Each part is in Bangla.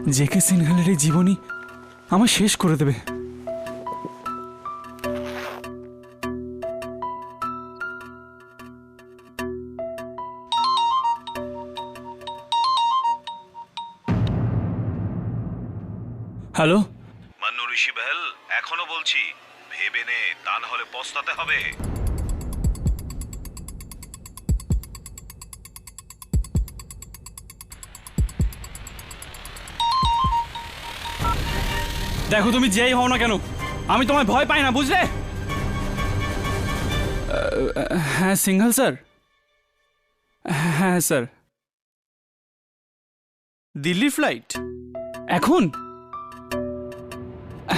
জেকে সিনহালের এই জীবনী আমার শেষ করে দেবে। হ্যালো মান্নু ঋষি বেহেল, এখনো বলছি ভেবে নে, তা না হলে পস্তাতে হবে। দেখো তুমি যেই হও না কেন, আমি তোমায় ভয় পাই না, বুঝলে? হ্যাঁ সিংহাল স্যার। হ্যাঁ স্যার। দিল্লির ফ্লাইট এখন?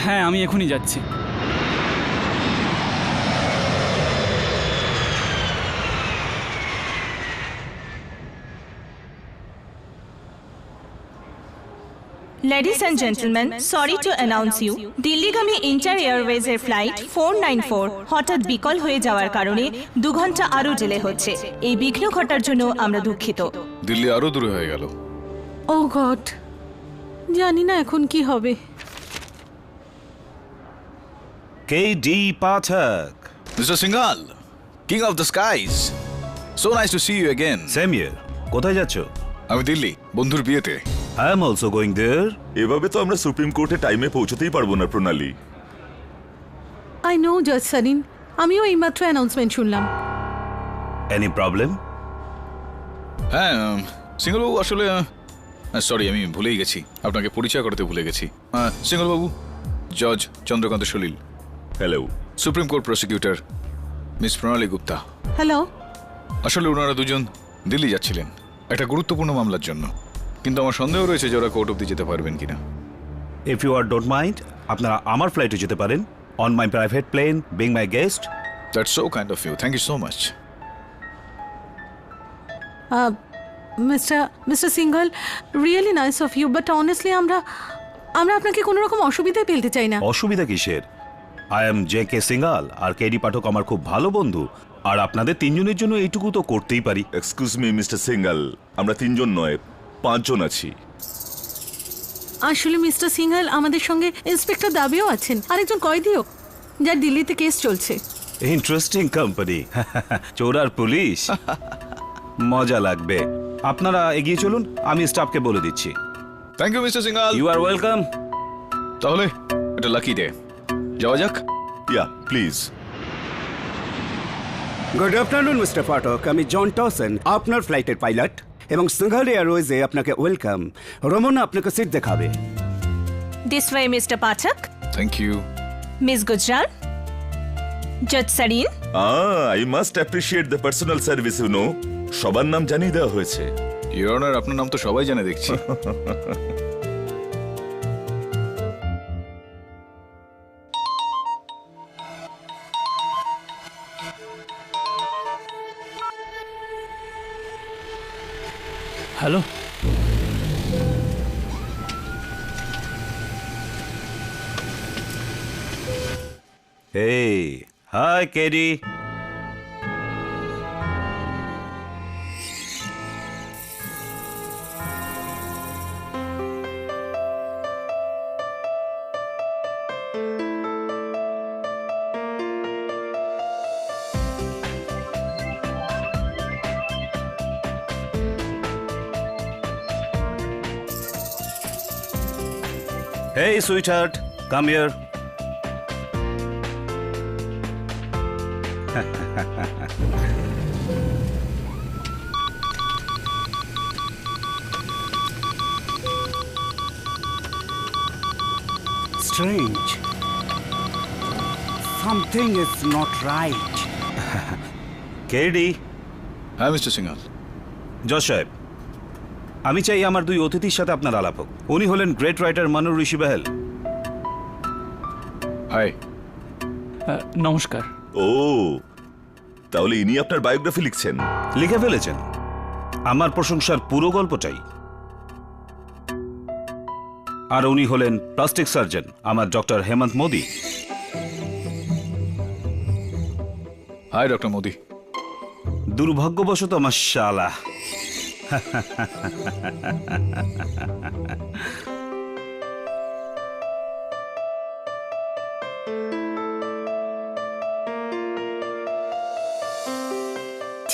হ্যাঁ আমি এখনই যাচ্ছি। Ladies and gentlemen, sorry to announce you, দিল্লিগামী ইন্টার এয়ারওয়েজ এর ফ্লাইট 494 হঠাৎ বিকল হয়ে যাওয়ার কারণে 2 ঘন্টা আরো ডিলে হচ্ছে। এই বিঘ্ন ঘটার জন্য আমরা দুঃখিত। দিল্লি আরো দূরে হয়ে গেল। ও গড, জানি না এখন কি হবে। KD Pathak. Mr. Singhal, King of the Skies. So nice to see you again. Same here. কোথায় যাচ্ছ? আমি দিল্লি, বন্ধুর বিয়েতে। I am also going there. এভাবে তো আমরা সুপ্রিম কোর্টে টাইমে পৌঁছতেই পারবো না প্রণালী। আই নো জাজ সারিন, আমিও এইমাত্র অ্যানাউন্সমেন্ট শুনলাম। Any problem? হ্যাঁ সিংহলবাবু, আসলে সরি, আমি ভুলেই গেছি, আপনাকে পরিচয় করতে ভুলে গেছি। সিংহলবাবু, জজ Chandrakant Salil. Hello. Supreme court prosecutor miss Pranali Gupta. Hello. আসলে ওনারা দুজন দিল্লি যাচ্ছিলেন একটা গুরুত্বপূর্ণ মামলার জন্য, কিন্তু আমার সন্দেহ রয়েছে যে ওরা কোর্ট অব্দি যেতে পারবেন কিনা। If you are don't mind, আপনারা আমার ফ্লাইটে যেতে পারেন। On my private plane, being my guest. That's so kind of you. Thank you so much. Mister Singhal, really nice of you, but honestly আমরা আপনাকে কোনো রকম অসুবিধায় ফেলতে চাই না। অসুবিধা কিসের? I am JK সিংহাল আর কেডি পাঠক আমার খুব ভালো বন্ধু, আর আপনাদের তিনজনের জন্য এইটুকু তো করতেই পারি। এক্সকিউজ মি মিস্টার সিঙ্গাল, আমরা 3 জন নয় 5 জন আছি। আসলে মিস্টার সিংঘল, আমাদের সঙ্গে ইন্সপেক্টর দাবিও আছেন, আরেকজন কয়েদিও, যার দিল্লিতে কেস চলছে। Interesting company. চোর আর পুলিশ, মজা লাগবে। আপনারা এগিয়ে চলুন, আমি স্টাফকে বলে দিচ্ছি। Thank you, Mr. Singhal. You are welcome. তাহলে এটা লাকি ডে, যাওয়া যাক। Yeah please. Good afternoon mister Pathak, আমি জন টসেন, আপনার ফ্লাইটের পাইলট, এবং সিংঘল এয়ারওয়েজে আপনাকে ওয়েলকাম। রমনা আপনাকে সিট দেখাবে। This way mister Pathak, thank you. Miss Gujral, জজ Sarin. I must appreciate the personal service, you know. সবার নাম জানিয়ে দেওয়া হয়েছে। ইওর অনার, আপনার নাম তো সবাই জানে দেখছি। Hello. Hey, hi KD. Hey, sweetheart, come here. Strange. Something is not right. KD. হ্যাঁ মিস্টার সিংহাল। জজ সাহেব, আমি চাই আমার 2 অতিথির সাথে আপনার আলাপ হোক। উনি হলেন গ্রেট রাইটার মান্নু ঋষি বেহেল। হাই। নমস্কার। ও, তাহলে ইনি আপনার বায়োগ্রাফি লিখছেন? লিখে ফেলেছেন। আমার প্রশংসার পুরো গল্প চাই। আর উনি হলেন প্লাস্টিক সার্জন, আমার doctor Hemant Modi. Hi doctor Modi. দুর্ভাগ্যবশত আমার শালা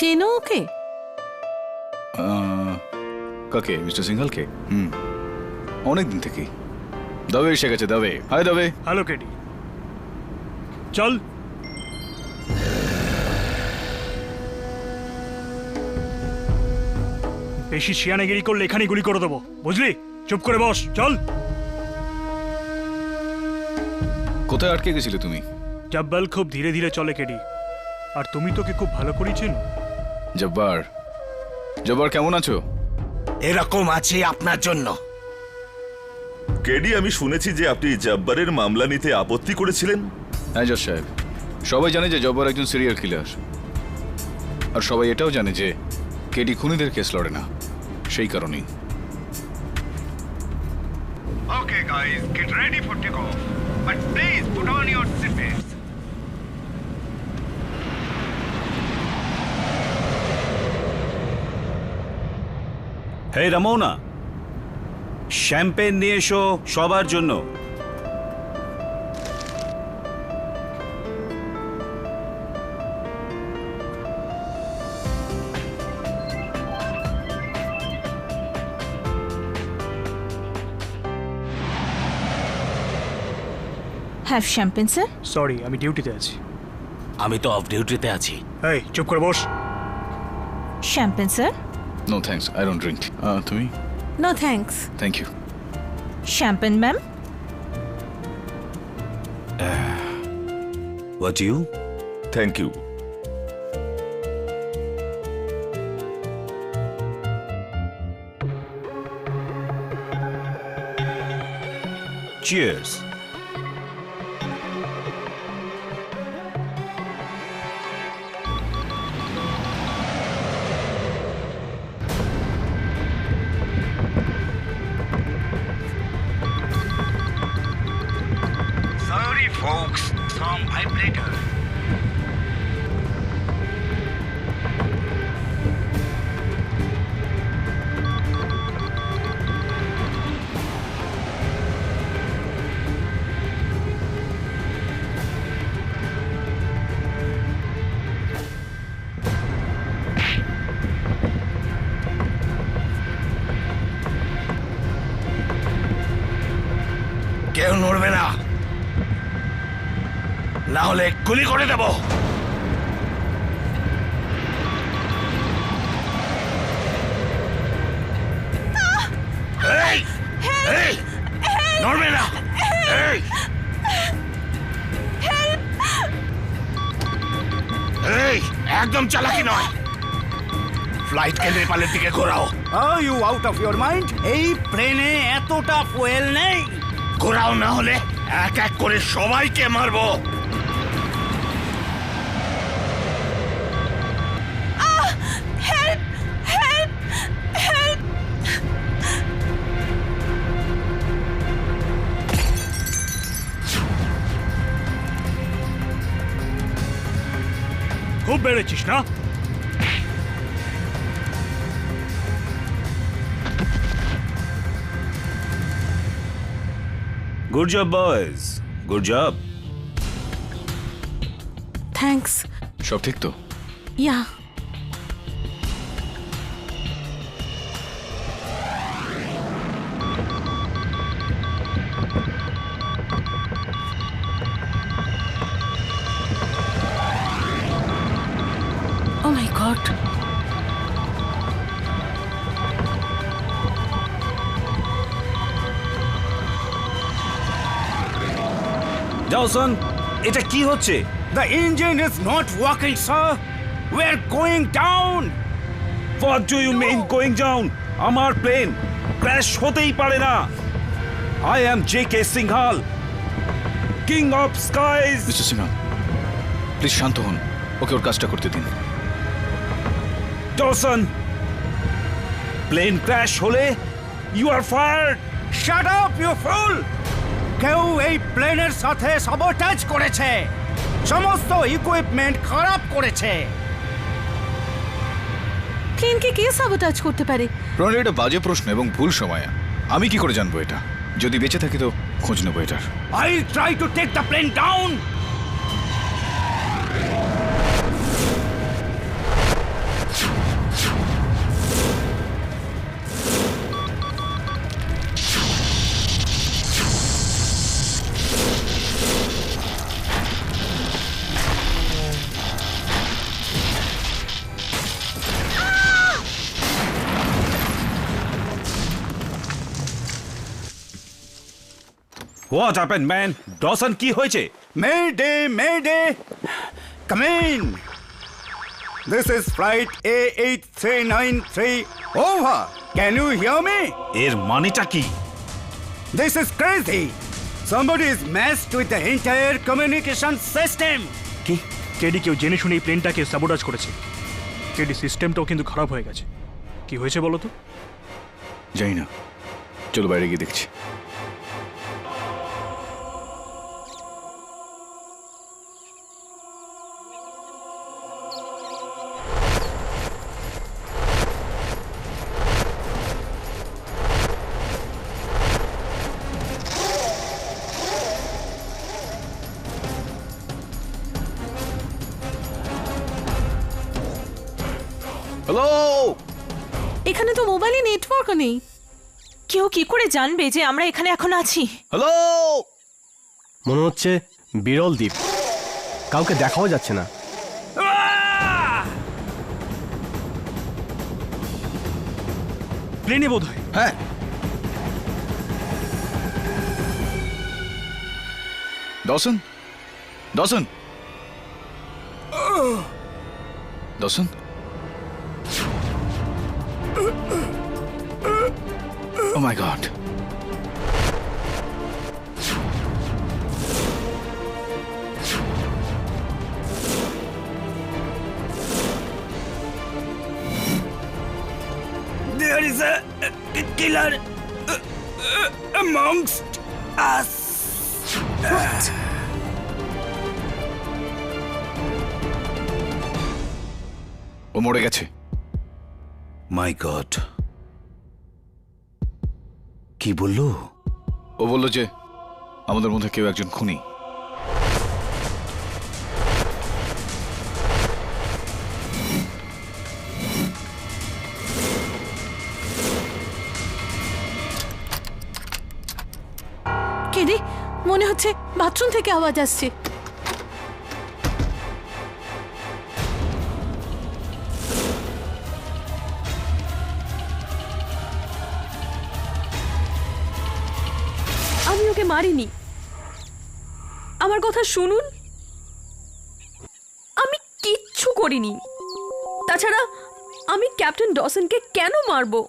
চেনো ওকে? কাকে? মিস্টার সিংঘলকে? অনেক দিন থেকেই। দবে এসে গেছে। Dubey, hi Dubey. Hello KD, চল। বেশি শিয়ানাগিরি করলে এখানে গুলি করে দেবো, বুঝলি? চুপ করে বস, চল। কোথায় আটকে গেছিলে তুমি? জব্বাল খুব ধীরে ধীরে চলে কেডি, আর তুমি তোকে খুব ভালো করেই চেনো। জব্বার, জব্বার কেমন আছো? এরকম আছে আপনার জন্য। কেডি, আমি শুনেছি যে আপনি জব্বারের মামলা নিতে আপত্তি করেছিলেন। হ্যাঁ জজ সাহেব, সবাই জানে যে জব্বার একজন সিরিয়াল কিলার, আর সবাই এটাও জানে যে কেডি খুনিদের কেস লড়ে না, সেই কারণেই। Okay, guys, get ready for takeoff. But please put on your seatbelts. Hey Ramona, champagne নিয়ে এসো সবার জন্য। Have champagne sir. সরি, আমি ডিউটিতে আছি। আমি তো অফ ডিউটিতে আছি। এই চুপ করে বস। Champagne sir. No thanks, I don't drink. তুমি? No thanks. Thank you. Champagne ma'am. What do you? Thank you. Cheers. Sorry, folks, some vibrator. কেউ নড়বে না, না হলে গুলি করে দেব। এই, এই, নড়বে না। এই, এই, একদম চালাকি নয়। ফ্লাইটকে নেপালের দিকে ঘোরাও। Are you out of your mind? এই প্লেনে এতটা ফুয়েল নেই। ঘোরাও, না হলে এক এক করে সবাইকে মারবো। খুব বেড়েছিস না? Good job, boys. Good job. Thanks. সব ঠিক তো? ইয়া। ও মাই গড। Dawson, এটা কি হচ্ছে? The engine is not working, sir. We're going down. What do you mean going down? আমার প্লেন ক্র্যাশ হতেই পারে না। I am J.K. Singhal, King of Skies. Mister Sinha, please শান্ত হন, ওকে ওর কাজটা করতে দিন। Dawson, প্লেন ক্র্যাশ হলে you are fired. Shut up, you fool! কেউ এই প্লেনের সাথে সাবোটাজ করেছে, সমস্ত ইকুইপমেন্ট খারাপ করেছে। প্লেনকে কে সাবোটাজ করতে পারে? রনি, এটা বাজে প্রশ্ন এবং ভুল সময়। আমি কি করে জানবো এটা? যদি বেঁচে থাকি তো খোঁজ নেবো এটার। I'll try to take the plane down. What happened man? Dawson কি হয়েছে? Mayday! Come in! This is flight A8393. Over! Can you hear me? এর মানেটা কি? This is crazy! Somebody is messed with the entire communication system! কি কেডি কেউ জেনে শুনে এই প্লেনটাকে সাবোটাজ করেছে। কেডি সিস্টেমটাও কিন্তু খারাপ হয়ে গেছে। কি হয়েছে বলো তো? জানি না, চলো বাইরে গিয়ে দেখছি। হ্যালো, এখানে তো মোবাইলে নেটওয়ার্কও নেই। কেউ কি করে জানবে যে আমরা এখানে এখন আছি? হ্যালো। মনে হচ্ছে বিরল দ্বীপ, কাউকে দেখাও যাচ্ছে না। প্লেনে বোধ হয়। হ্যাঁ, Dawson, Dawson, Dawson. Oh my God. There is a killer amongst us! ও মরে গেছে। মাই গড, কি বললো? ও বলল যে আমাদের মধ্যে কেউ একজন খুনি। কেডি, মনে হচ্ছে বাথরুম থেকে আওয়াজ আসছে। আমি ওকে মারিনি, আমার কথা শুনুন, আমি কিচ্ছু করিনি। তাছাড়া আমি ক্যাপ্টেন ডসনকে কেন মারবো?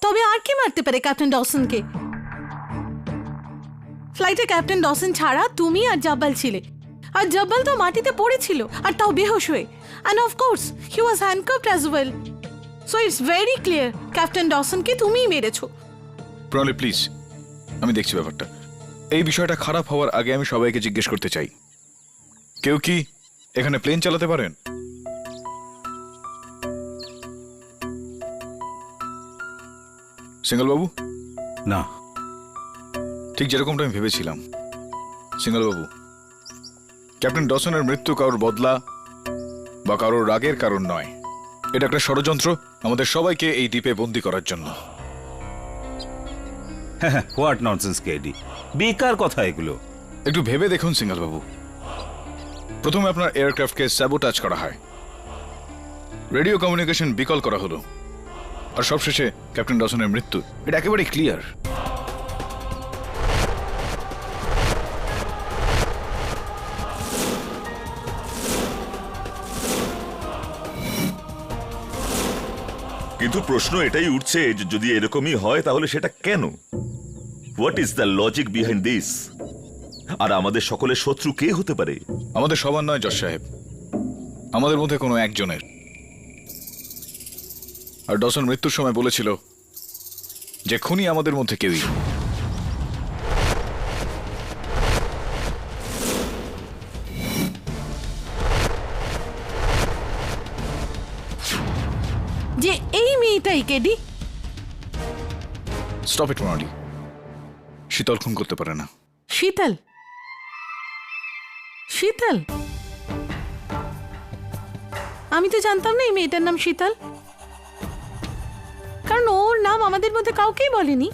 তবে আর কে মারতে পারে ক্যাপ্টেন ডসনকে? ফ্লাইটে ক্যাপ্টেন ডসন ছাড়া তুমি আর জব্বাল ছিলে, আর জব্বাল তো মাটিতে পড়েছিল, আর তাও বেহোশ হয়ে। And of course he was handcuffed as well. So it's very clear captain ডসনকে তুমিই মেরেছো। প্রণালী প্লিজ, আমি দেখছি ব্যাপারটা। এই বিষয়টা খারাপ হওয়ার আগে আমি সবাইকে জিজ্ঞেস করতে চাই, কেউ কি এখানে প্লেন চালাতে পারেন? সিঙ্গল বাবু? না। ঠিক যেরকমটা আমি ভেবেছিলাম। সিঙ্গল বাবু, ক্যাপ্টেন ডসনের মৃত্যু কারোর বদলা বা কারোর রাগের কারণ নয়। এটা একটা ষড়যন্ত্র আমাদের সবাইকে এই দ্বীপে বন্দী করার জন্য। হোয়াট ননসেন্স কেডি, বেকার কথা এগুলো। একটু ভেবে দেখুন সিঙ্গল বাবু, প্রথমে আপনার এয়ারক্রাফটকে স্যাবোটাজ করা হয়, রেডিও কমিউনিকেশন বিকল করা হলো, আর সবশেষে ক্যাপ্টেন ডসনের মৃত্যু। এটা একেবারে ক্লিয়ার। কিন্তু প্রশ্ন এটাই উঠছে যে যদি এরকমই হয় তাহলে সেটা কেন? What is the logic behind this? আর আমাদের সকলের শত্রু কে হতে পারে? আমাদের সবার নয় জজ সাহেব, আমাদের মধ্যে কোনো একজনের। আর ডসন মৃত্যুর সময় বলেছিল যে খুনি আমাদের মধ্যে কেউই। যে এই মেয়েটাই কেডি। স্টপ ইট প্রণালী, শীতল খুন করতে পারে না। শীতল? শীতল? আমি তো জানতাম না এই মেয়েটার নাম শীতল, কারণ ওর নাম আমাদের মধ্যে কাউকেই বলেনি।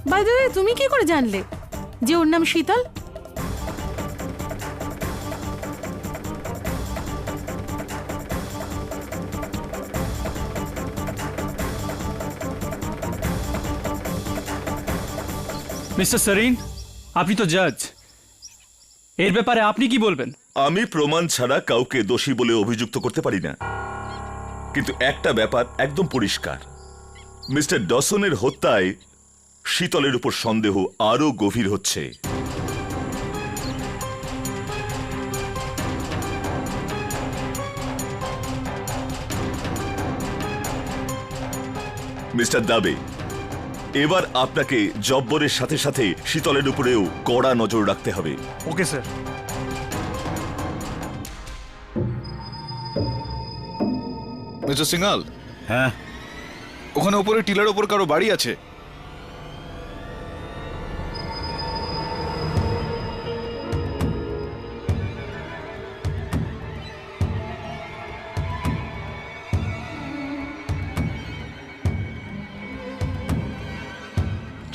বাই দ্য ওয়ে, তুমি কি করে জানলে যে ওর নাম শীতল? মিস্টার সরিন, আপনি তো জাজ, এর ব্যাপারে আপনি কি বলবেন? আমি প্রমাণ ছাড়া কাউকে দোষী বলে অভিযুক্ত করতে পারি না, কিন্তু একটা ব্যাপার একদম পরিষ্কার, মিস্টার ডসনের হত্যায় শীতলের উপর সন্দেহ আরো গভীর হচ্ছে। মিস্টার দাবে, এবার আপনাকে জব্বরের সাথে সাথে শীতলের উপরেও কড়া নজর রাখতে হবে। Okay sir. মিস্টার সিংহাল, হ্যাঁ, ওখানে উপরে টিলার ওপর কারো বাড়ি আছে?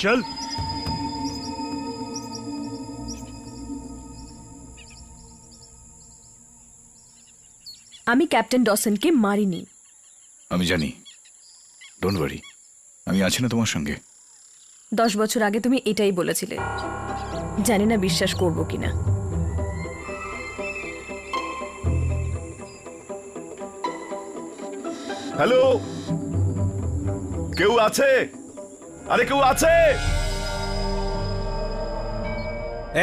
চল। আমি ক্যাপ্টেন ডসনকে মারিনি। আমি জানি, ডোন্ট ওয়ারি, আমি আছি না তোমার সঙ্গে। 10 বছর আগে তুমি এটাই বলেছিলে, জানি না বিশ্বাস করব কিনা। হ্যালো, কেউ আছে? আরে কেউ আছে?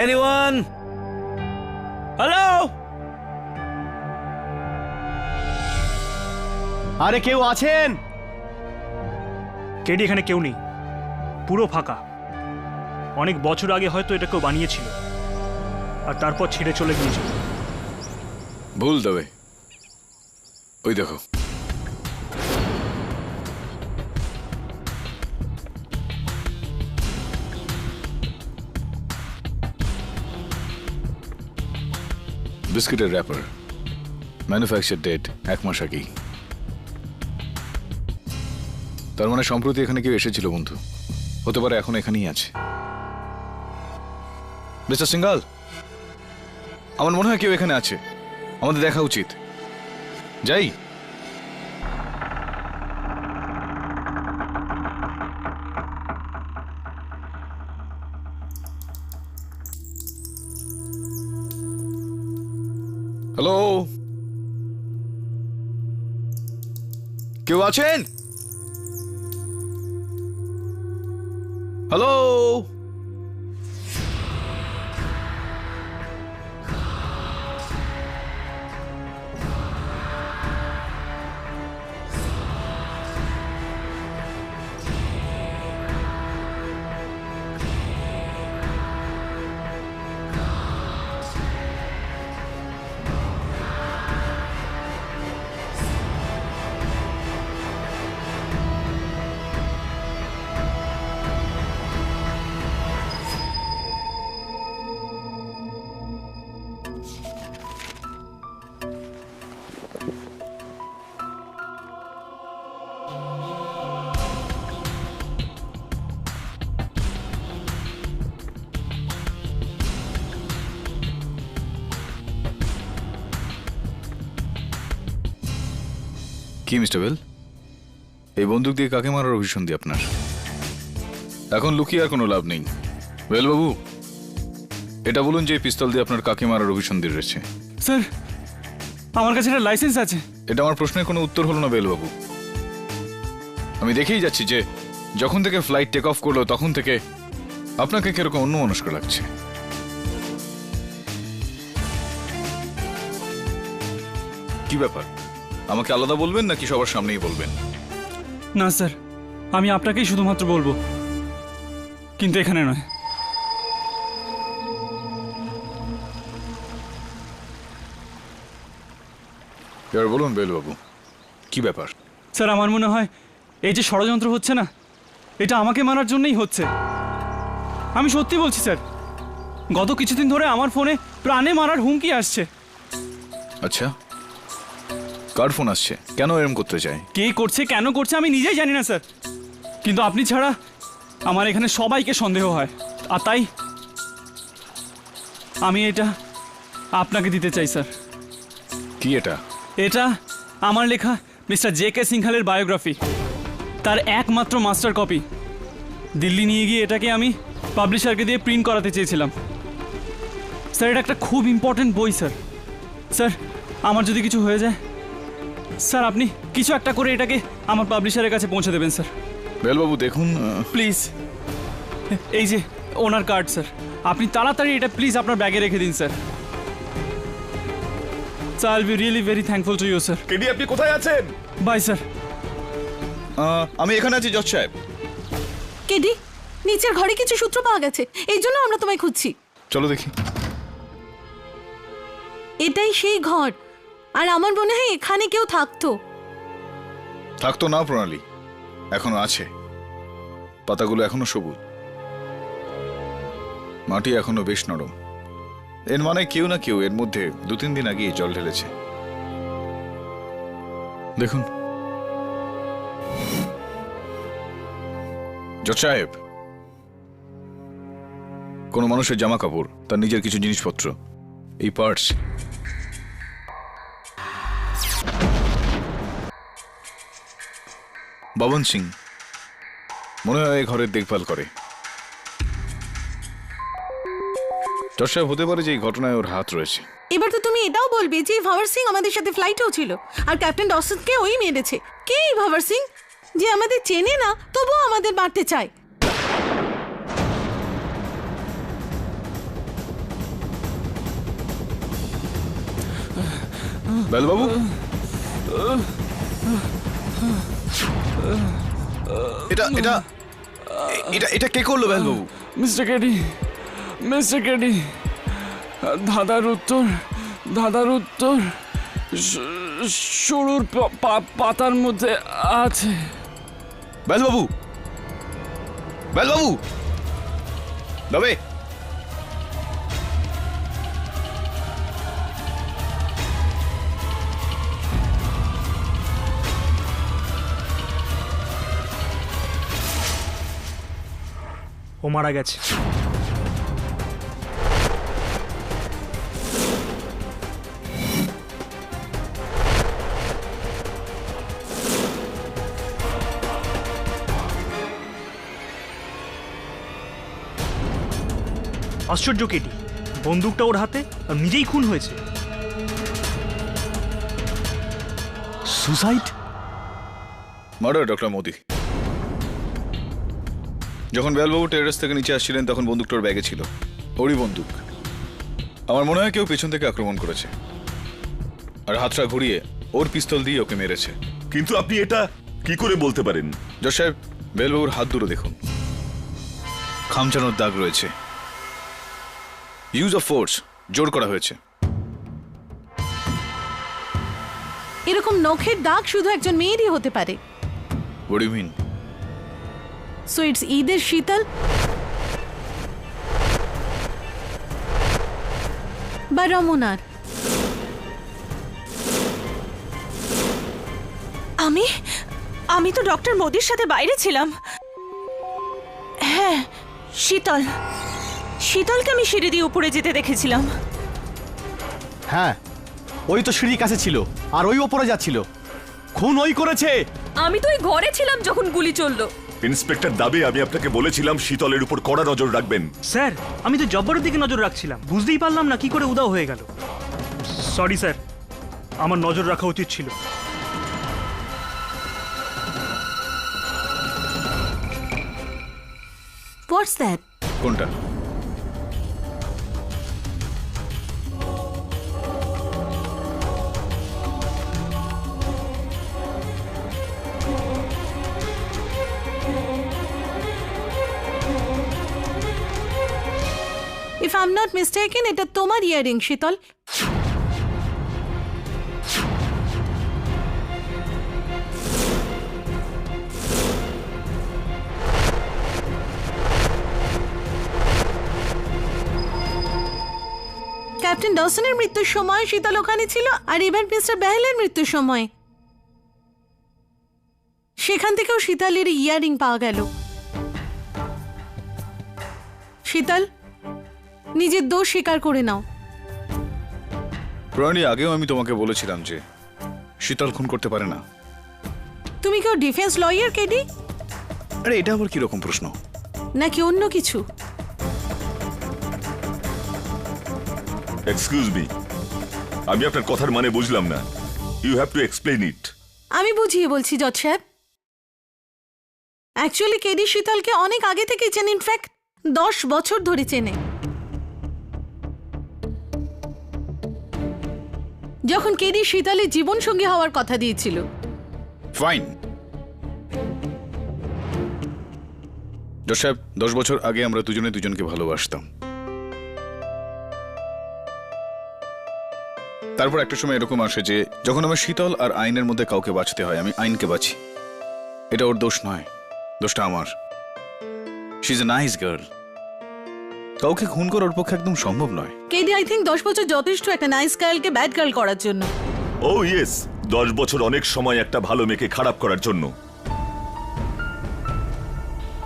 এনিওয়ান? হ্যালো? আরে কেউ আছেন? কেডি, এখানে কেউ নেই, পুরো ফাঁকা। অনেক বছর আগে হয়তো এটা কেউ বানিয়েছিল আর তারপর ছেড়ে চলে গিয়েছিল। ভুল দেবে, ওই দেখো। বিস্কিটের র্যাপার, ম্যানুফ্যাকচার ডেট 1 মাস আগেই। তার মানে সম্প্রতি এখানে কেউ এসেছিল বন্ধু, হতে পারে এখন এখানেই আছে। মিস্টার সিংহাল, আমার মনে হয় কেউ এখানে আছে, আমাদের দেখা উচিত। যাই। হ্যালো, কেউ আছেন? হ্যালো, কি মিস্টার বেল, এই বন্দুক দিয়ে কাকে মারার অভিসন্ধি আপনার? এখন লুকিয়ে আর কোনো লাভ নেই। বেল বাবু, এটা বলুন যে এই পিস্তল দিয়ে আপনার কাকে মারার অভিসন্ধি রয়েছে। স্যার, আমার কাছে একটা লাইসেন্স আছে। এটা আমার প্রশ্নের কোনো উত্তর হলো না বেল বাবু। আমি দেখেই যাচ্ছি যে যখন থেকে ফ্লাইট টেক অফ করলো তখন থেকে আপনাকে কিরকম অন্যমনস্ক লাগছে। কি ব্যাপার, আমাকে আলাদা বলবেন নাকি সবার সামনেই বলবেন? না স্যার, আমি আপনাকেই শুধুমাত্র বলবো, কিন্তু এখানে নয়। এবার বলুন বেল বাবু, কি ব্যাপার? স্যার, আমার মনে হয় এই যে ষড়যন্ত্র হচ্ছে না, এটা আমাকে মারার জন্যই হচ্ছে। আমি সত্যি বলছি স্যার, গত কিছুদিন ধরে আমার ফোনে প্রাণে মারার হুমকি আসছে। আচ্ছা, কার ফোন আসছে? কেন এরম করতে চায়? কে করছে, কেন করছে আমি নিজেই জানি না স্যার, কিন্তু আপনি ছাড়া আমার এখানে সবাইকে সন্দেহ হয়, আর তাই আমি এটা আপনাকে দিতে চাই স্যার। কি এটা? এটা আমার লেখা মিস্টার জে.কে. সিংহালের বায়োগ্রাফি, তার একমাত্র মাস্টার কপি। দিল্লি নিয়ে গিয়ে এটাকে আমি পাবলিশারকে দিয়ে প্রিন্ট করাতে চেয়েছিলাম। স্যার এটা একটা খুব ইম্পর্টেন্ট বই স্যার। স্যার আমার যদি কিছু হয়ে যায়, স্যার আপনি কিছু একটা করে এটাকে আমার পাবলিশারের কাছে পৌঁছে দেবেন স্যার। বেলবাবু দেখুন, প্লিজ, এই যে ওনার কার্ড স্যার, আপনি তাড়াতাড়ি এটা প্লিজ আপনার ব্যাগে রেখে দিন sir. Sir I will be really very thankful to you sir. KD আপনি কোথায় আছেন? Bye sir. আমি এখানে আছি জজ সাহেব। কেডি, নিচের ঘরে কিছু সূত্র পাওয়া গেছে, এই জন্য আমরা তোমায় খুঁজছি। চলো দেখি। এটাই সেই ঘর, আর আমার মনে হয় এখানে কেউ থাকতো। থাকতো না প্রণালী, এখনো আছে। পাতাগুলো এখনো সবুজ, মাটি এখনো বেশ নরম। এর মানে কেউ না কেউ এর মধ্যে 2-3 দিন আগে জল ঢেলেছে। দেখুন জজ সাহেব, কোনো মানুষের জামা কাপড়, তার নিজের কিছু জিনিসপত্র, এই পার্টস, বাবন সিং মনে হয় এই ঘরের দেখভাল করে। জজ সাহেব, হতে পারে যে এই ঘটনায় ওর হাত রয়েছে। এবার তো তুমি এটাও বলবে যে ভাওয়ার সিং আমাদের সাথে ফ্লাইটেও ছিল, আর ক্যাপ্টেন ডসনকে ওই মেরেছে। কে এই ভাওয়ার সিং, যে আমাদের চেনে না তবুও আমাদের মারতে চায়? বেলবাবু, এটা এটা এটা এটা কে করলো বেলবাবু? মিস্টার কেডি, মিস্টার কেডি, ধাঁধার উত্তর শুরুর পাতার মধ্যে আছে। বেলবাবু, বেলবাবু, তবে ও মারা গেছে। আশ্চর্য কেটি, বন্দুকটা ওর হাতে আর নিজেই খুন হয়েছে। সুসাইড? Murder doctor Modi. যখন বেলবাবু টেরেস থেকে নিচে আসছিলেন তখন বন্দুকটার ব্যাগে ছিল, ওরই বন্দুক। আমার মনে হয় কেউ পেছন থেকে আক্রমণ করেছে আর হাতটা ঘুরিয়ে ওর পিস্তল দিয়ে ওকে মেরেছে। কিন্তু আপনি এটা কি করে বলতে পারেন? জজ সাহেব, বেলবাবুর হাত দুটো দেখুন, খামচানোর দাগ রয়েছে। ইউজ অফ ফোর্স, জোর করা হয়েছে। এরকম নখের দাগ শুধু একজন মেয়েরই হতে পারে। What do you mean? So it's ঈদের শীতল বা রমনার। আমি তো ডক্টর মোদির সাথে বাইরে ছিলাম। হ্যাঁ, শীতলকে আমি সিঁড়ি দিয়ে উপরে যেতে দেখেছিলাম। হ্যাঁ, ওই তো সিঁড়ির কাছে ছিল আর ওই ওপরে যাচ্ছিল। খুন ওই করেছে। আমি তো ওই ঘরে ছিলাম যখন গুলি চললো। ইন্সপেক্টর দাবি, আমি আপনাকে বলেছিলাম শীতলের উপর কড়া নজর রাখবেন। স্যার, আমি তো জব্বরের দিকে নজর রাখছিলাম, বুঝতেই পারলাম না কি করে উদাও হয়ে গেল। সরি স্যার, আমার নজর রাখা উচিত ছিল। What's that? কোনটা? If I am not mistaken, এটা তোমার ইয়ারিং শীতল। ক্যাপ্টেন ডসনের মৃত্যুর সময় শীতল ওখানে ছিল, আর এবার মিস্টার বেহলের মৃত্যুর সময় সেখান থেকেও শীতলের ইয়ারিং পাওয়া গেল। শীতল, নিজের দোষ স্বীকার করে নাও। প্রণালী, আগেও আমি তোমাকে বলেছিলাম যে শীতল খুন করতে পারে না। তুমি কেউ ডিফেন্স লয়ার কেডি? আরে এটা আবার কি রকম প্রশ্ন? নাকি অন্য কিছু? এক্সকিউজ মি, আমি আপনার কথার মানে বুঝলাম না। You have to explain it. আমি বুঝিয়ে বলছি জজ সাহেব। অ্যাকচুয়ালি কেডি শীতলকে অনেক আগে থেকে চেনে, ইনফ্যাক্ট 10 বছর ধরে চেনে। যখন কেডি শীতলের জীবন সঙ্গী হওয়ার কথা দিয়েছিল। ফাইন। জজ সাহেব, 10 বছর আগে আমরা দুজনে দুজনকে ভালোবাসতাম। তারপর একটা সময় এরকম আসে যে যখন আমার শীতল আর আইনের মধ্যে কাউকে বাঁচতে হয়, আমি আইনকে বাঁচি। এটা ওর দোষ নয়, দোষটা আমার। She is a nice girl. কাউকে খুন করা ওর পক্ষে একদম সম্ভব নয়। কেডি, আই থিংক 10 বছর যথেষ্ট একটা নাইস গার্লকে ব্যাড গার্ল করার জন্য। ও ইয়েস, 10 বছর অনেক সময় একটা ভালো মেয়েকে খারাপ করার জন্য।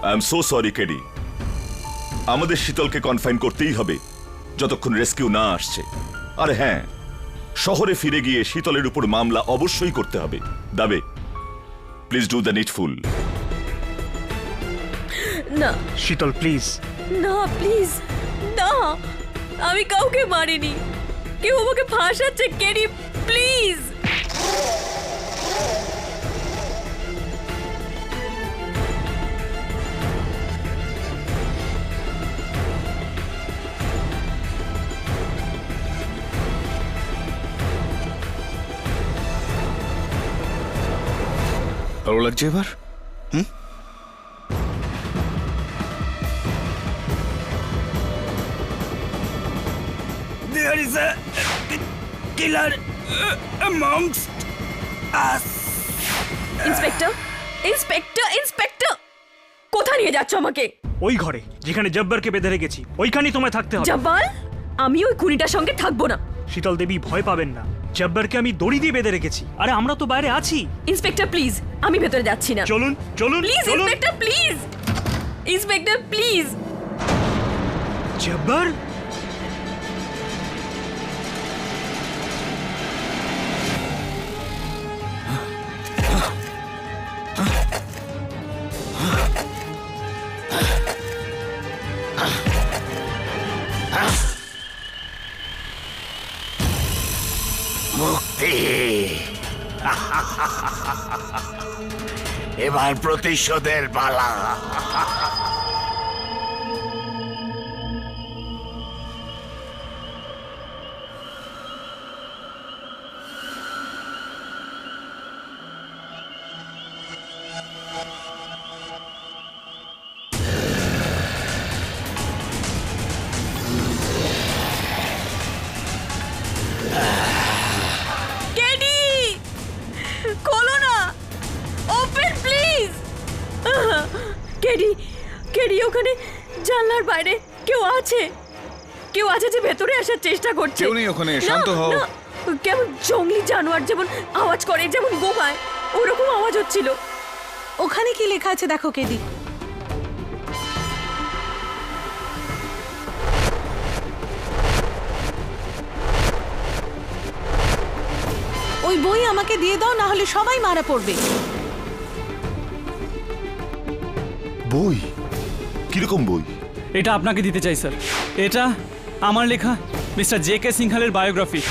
I am so sorry KD. আমাদের শীতলকে কনফাইন করতেই হবে যতক্ষণ রেস্কিউ না আসছে। আর হ্যাঁ, শহরে ফিরে গিয়ে শীতলের উপর মামলা অবশ্যই করতে হবে। দাবে, প্লিজ ডু দ্য নিডফুল। না শীতল প্লিজ। না প্লিজ না, আমি কাউকে মারিনি। কেউ আমাকে ফাঁসাচ্ছে কেডি, প্লিজ। ভালো লাগছে এবার? There is a killer amongst us. Inspector, inspector, inspector, কোথায় নিয়ে যাচ্ছ আমাকে? ওই ঘরে যেখানে জব্বারকে বেঁধে রেখেছি, ওইখানেই তোমায় থাকতে হবে। জব্বার? আমি ওই খুনিটার সঙ্গে থাকবো না। শীতল দেবী, ভয় পাবেন না। জব্বারকে আমি দড়ি দিয়ে বেঁধে রেখেছি। আরে আমরা তো বাইরে আছি। ইন্সপেক্টর প্লিজ, আমি ভেতরে যাচ্ছি না। চলুন চলুন প্লিজ চলুন। Inspector, please inspector, please. Jabbar, মুক্তি। এবার প্রতিশোধের পালা। খোলো না, ওপেন প্লিজ। কেডি, কেডি, ওখানে জানলার বাইরে কেউ আছে। কেউ আছে যে ভেতরে আসার চেষ্টা করছে। কেউ নেই ওখানে, শান্ত হও। না, কেমন জঙ্গলি জানোয়ার যেমন আওয়াজ করে, যেমন গোমায়, ওরকম আওয়াজ হচ্ছিল। ওখানে কি লেখা আছে দেখো কেডি। ওই বই আমাকে দিয়ে দাও, না হলে সবাই মারা পড়বে। বই? কিরকম বই? এটা আপনাকে দিতে চাই স্যার। এটা আমার লেখা মিস্টার জে.কে. সিংহালের বায়োগ্রাফি।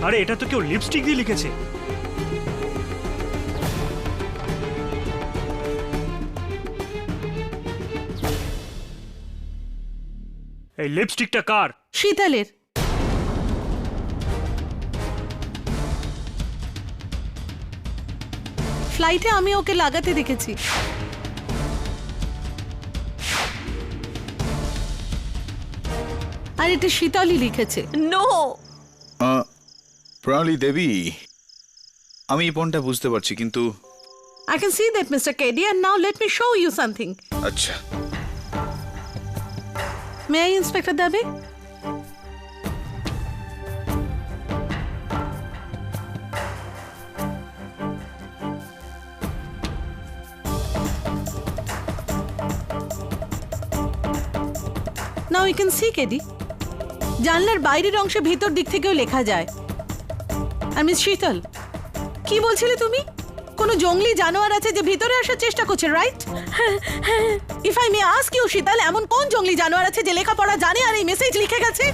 আরে এটা তো কেউ লিপস্টিক দিয়ে লিখেছে। এই লিপস্টিকটা কার? শীতলের। ফ্লাইটে আমি ওকে লাগাতে দেখেছি। আর এটা শীতলই লিখেছে। নো। প্রণালী দেবী, আমি এই পয়েন্টটা বুঝতে পারছি, কিন্তু I can see that, Mr. Keddy, and now let me show you something. আচ্ছা। May I, Inspector Dabe? Now you can see, Keddy. জানলার বাইরের অংশে ভেতর দিক থেকেও লেখা যায়। আর মিস শীতল, কি বলছিলে তুমি? কোনো জঙ্গলি জানোয়ার আছে যে ভিতরে আসার চেষ্টা করছে, right? If I may ask you Sheetal, এমন কোন জঙ্গলি জানোয়ার আছে যে লেখাপড়া জানে আর এই মেসেজ লিখে গেছে?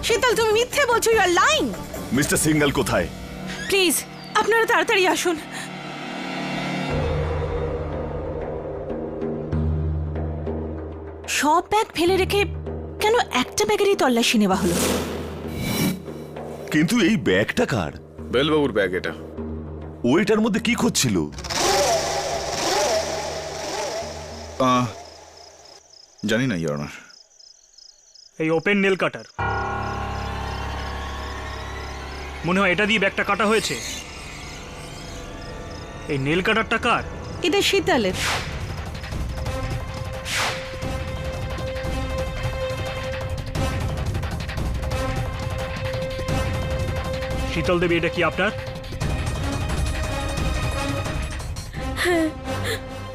শীতল, তুমি মিথ্যে বলছো, you are lying. Mister Singhal কোথায়? প্লিজ আপনারা তাড়াতাড়ি আসুন। সব ব্যাগ ফেলে রেখে কেন একটা ব্যাগেরই তল্লাশি নেওয়া হলো? কিন্তু এই ব্যাগটা কার? বেলবাবুর ব্যাগ এটা। ও এটার মধ্যে কি খুঁজছিল? জানি না ইওর অনার। এই ওপেন নেল কাটার, মনে হয় এটা দিয়ে ব্যাগটা কাটা হয়েছে। এই নেল কাটারটা কার? এটা শীতলের। শীতল দেবী, এটা কি আপনার?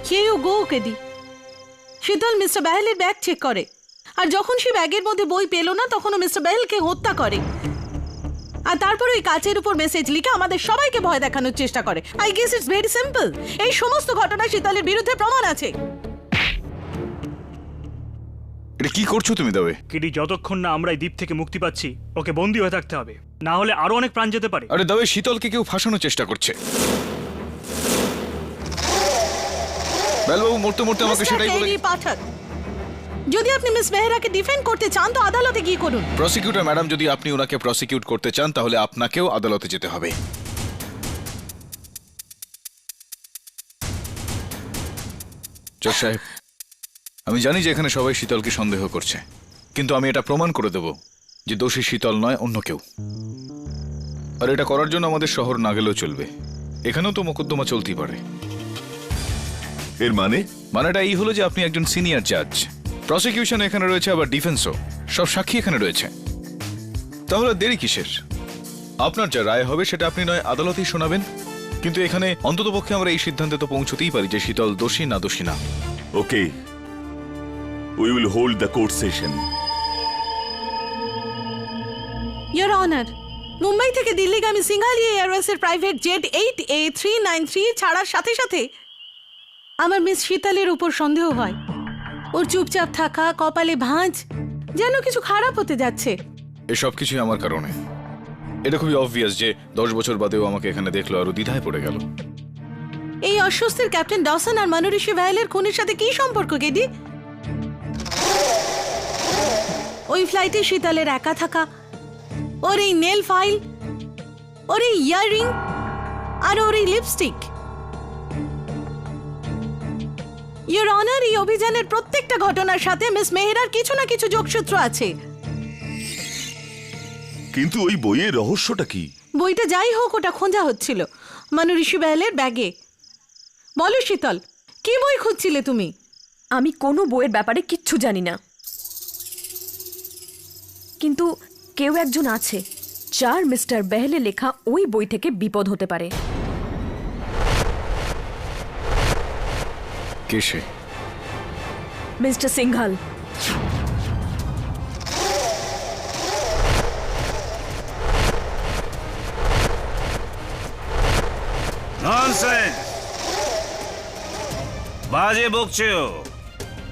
Here you go, KD. Sheetal mister বাহেলের ব্যাগ চেক করে, আর যখন সে ব্যাগের মধ্যে বই পেল না তখন ও মিস্টার বাহেলকে হত্যা করে, আর তারপর ওই কাচের উপর মেসেজ লিখে আমাদের সবাইকে ভয় দেখানোর চেষ্টা করে। I guess it's very simple. এই সমস্ত ঘটনা শীতলের বিরুদ্ধে প্রমাণ আছে। এটা কি করছো তুমি দাবে? কিডি, যতক্ষণ না আমরা এই দ্বীপ থেকে মুক্তি পাচ্ছি ওকে বন্দী হয়ে থাকতে হবে, না হলে আরো অনেক প্রাণ যেতে পারে। আরে দাবে, শীতলকে কেউ ফাঁসানোর চেষ্টা করছে। বেলবাবু মরতে মরতে আমাকে সেটাই বলে। পাঠক, যদি আপনি মিস মেহরাকে ডিফেন্ড করতে চান তো আদালতে গিয়ে করুন। প্রসিকিউটর ম্যাডাম, যদি আপনি ওনাকে প্রসিকিউট করতে চান তাহলে আপনাকেও আদালতে যেতে হবে। জজ সাহেব, আমি জানি যে এখানে সবাই শীতলকে সন্দেহ করছে, কিন্তু আমি এটা প্রমাণ করে দেব যে দোষী শীতল নয়, অন্য কেউ। আর এটা করার জন্য আমাদের শহর না গেলেও চলবে, এখানেও তো মোকদ্দমা চলতেই পারে। এর মানেটা এই হলো যে আপনি একজন সিনিয়র জাজ, প্রসিকিউশন এখানে রয়েছে, আবার ডিফেন্সও, সব সাক্ষী এখানে রয়েছে। তাহলে দেরি কিসের? আপনার যা রায় হবে সেটা আপনি নয় আদালতেই শোনাবেন, কিন্তু এখানে অন্ততপক্ষে আমরা এই সিদ্ধান্তে তো পৌঁছতেই পারি যে শীতল দোষী না দোষী না। Okay, we will hold the court session. Your honour, Mumbai থেকে দিল্লিগামী সিংহালি এয়ারওয়েজের প্রাইভেট জেট 8A393 ছাড়ার সাথে সাথে আমার মিস শীতলের উপর সন্দেহ হয়। ওর চুপচাপ থাকা, কপালে ভাঁজ, যেন কিছু খারাপ হতে যাচ্ছে। এসব কিছুই আমার কারণে। এটা খুবই অবভিয়াস যে 10 বছর বাদেও আমাকে এখানে দেখলো আর দ্বিধায় পড়ে গেল। এই অস্বস্তির ক্যাপ্টেন ডসন আর মনোরিশি ভাইলের খুনের সাথে কি সম্পর্ক কেডি? ওই ফ্লাইটে শীতলের একা থাকা, ওর এই নেল ফাইল, ওর এই ইয়াররিং আর ওর এই লিপস্টিক। ইয়োর অনার, এই অভিযানের প্রত্যেকটা ঘটনার সাথে মিস মেহরার কিছু না কিছু যোগসূত্র আছে। কিন্তু ওই বইয়ের রহস্যটা কি? বইটা যাই হোক, ওটা খোঁজা হচ্ছিল মনোরিশি ভাইলের ব্যাগে। বলো শীতল, কি বই খুঁজছিলে তুমি? আমি কোনো বইয়ের ব্যাপারে কিচ্ছু জানি না, কিন্তু কেউ একজন আছে যার মিস্টার বেহলে লেখা ওই বই থেকে বিপদ হতে পারে। কে সে? মিস্টার সিংঘাল। ননসেন্স! বাজে বকছো।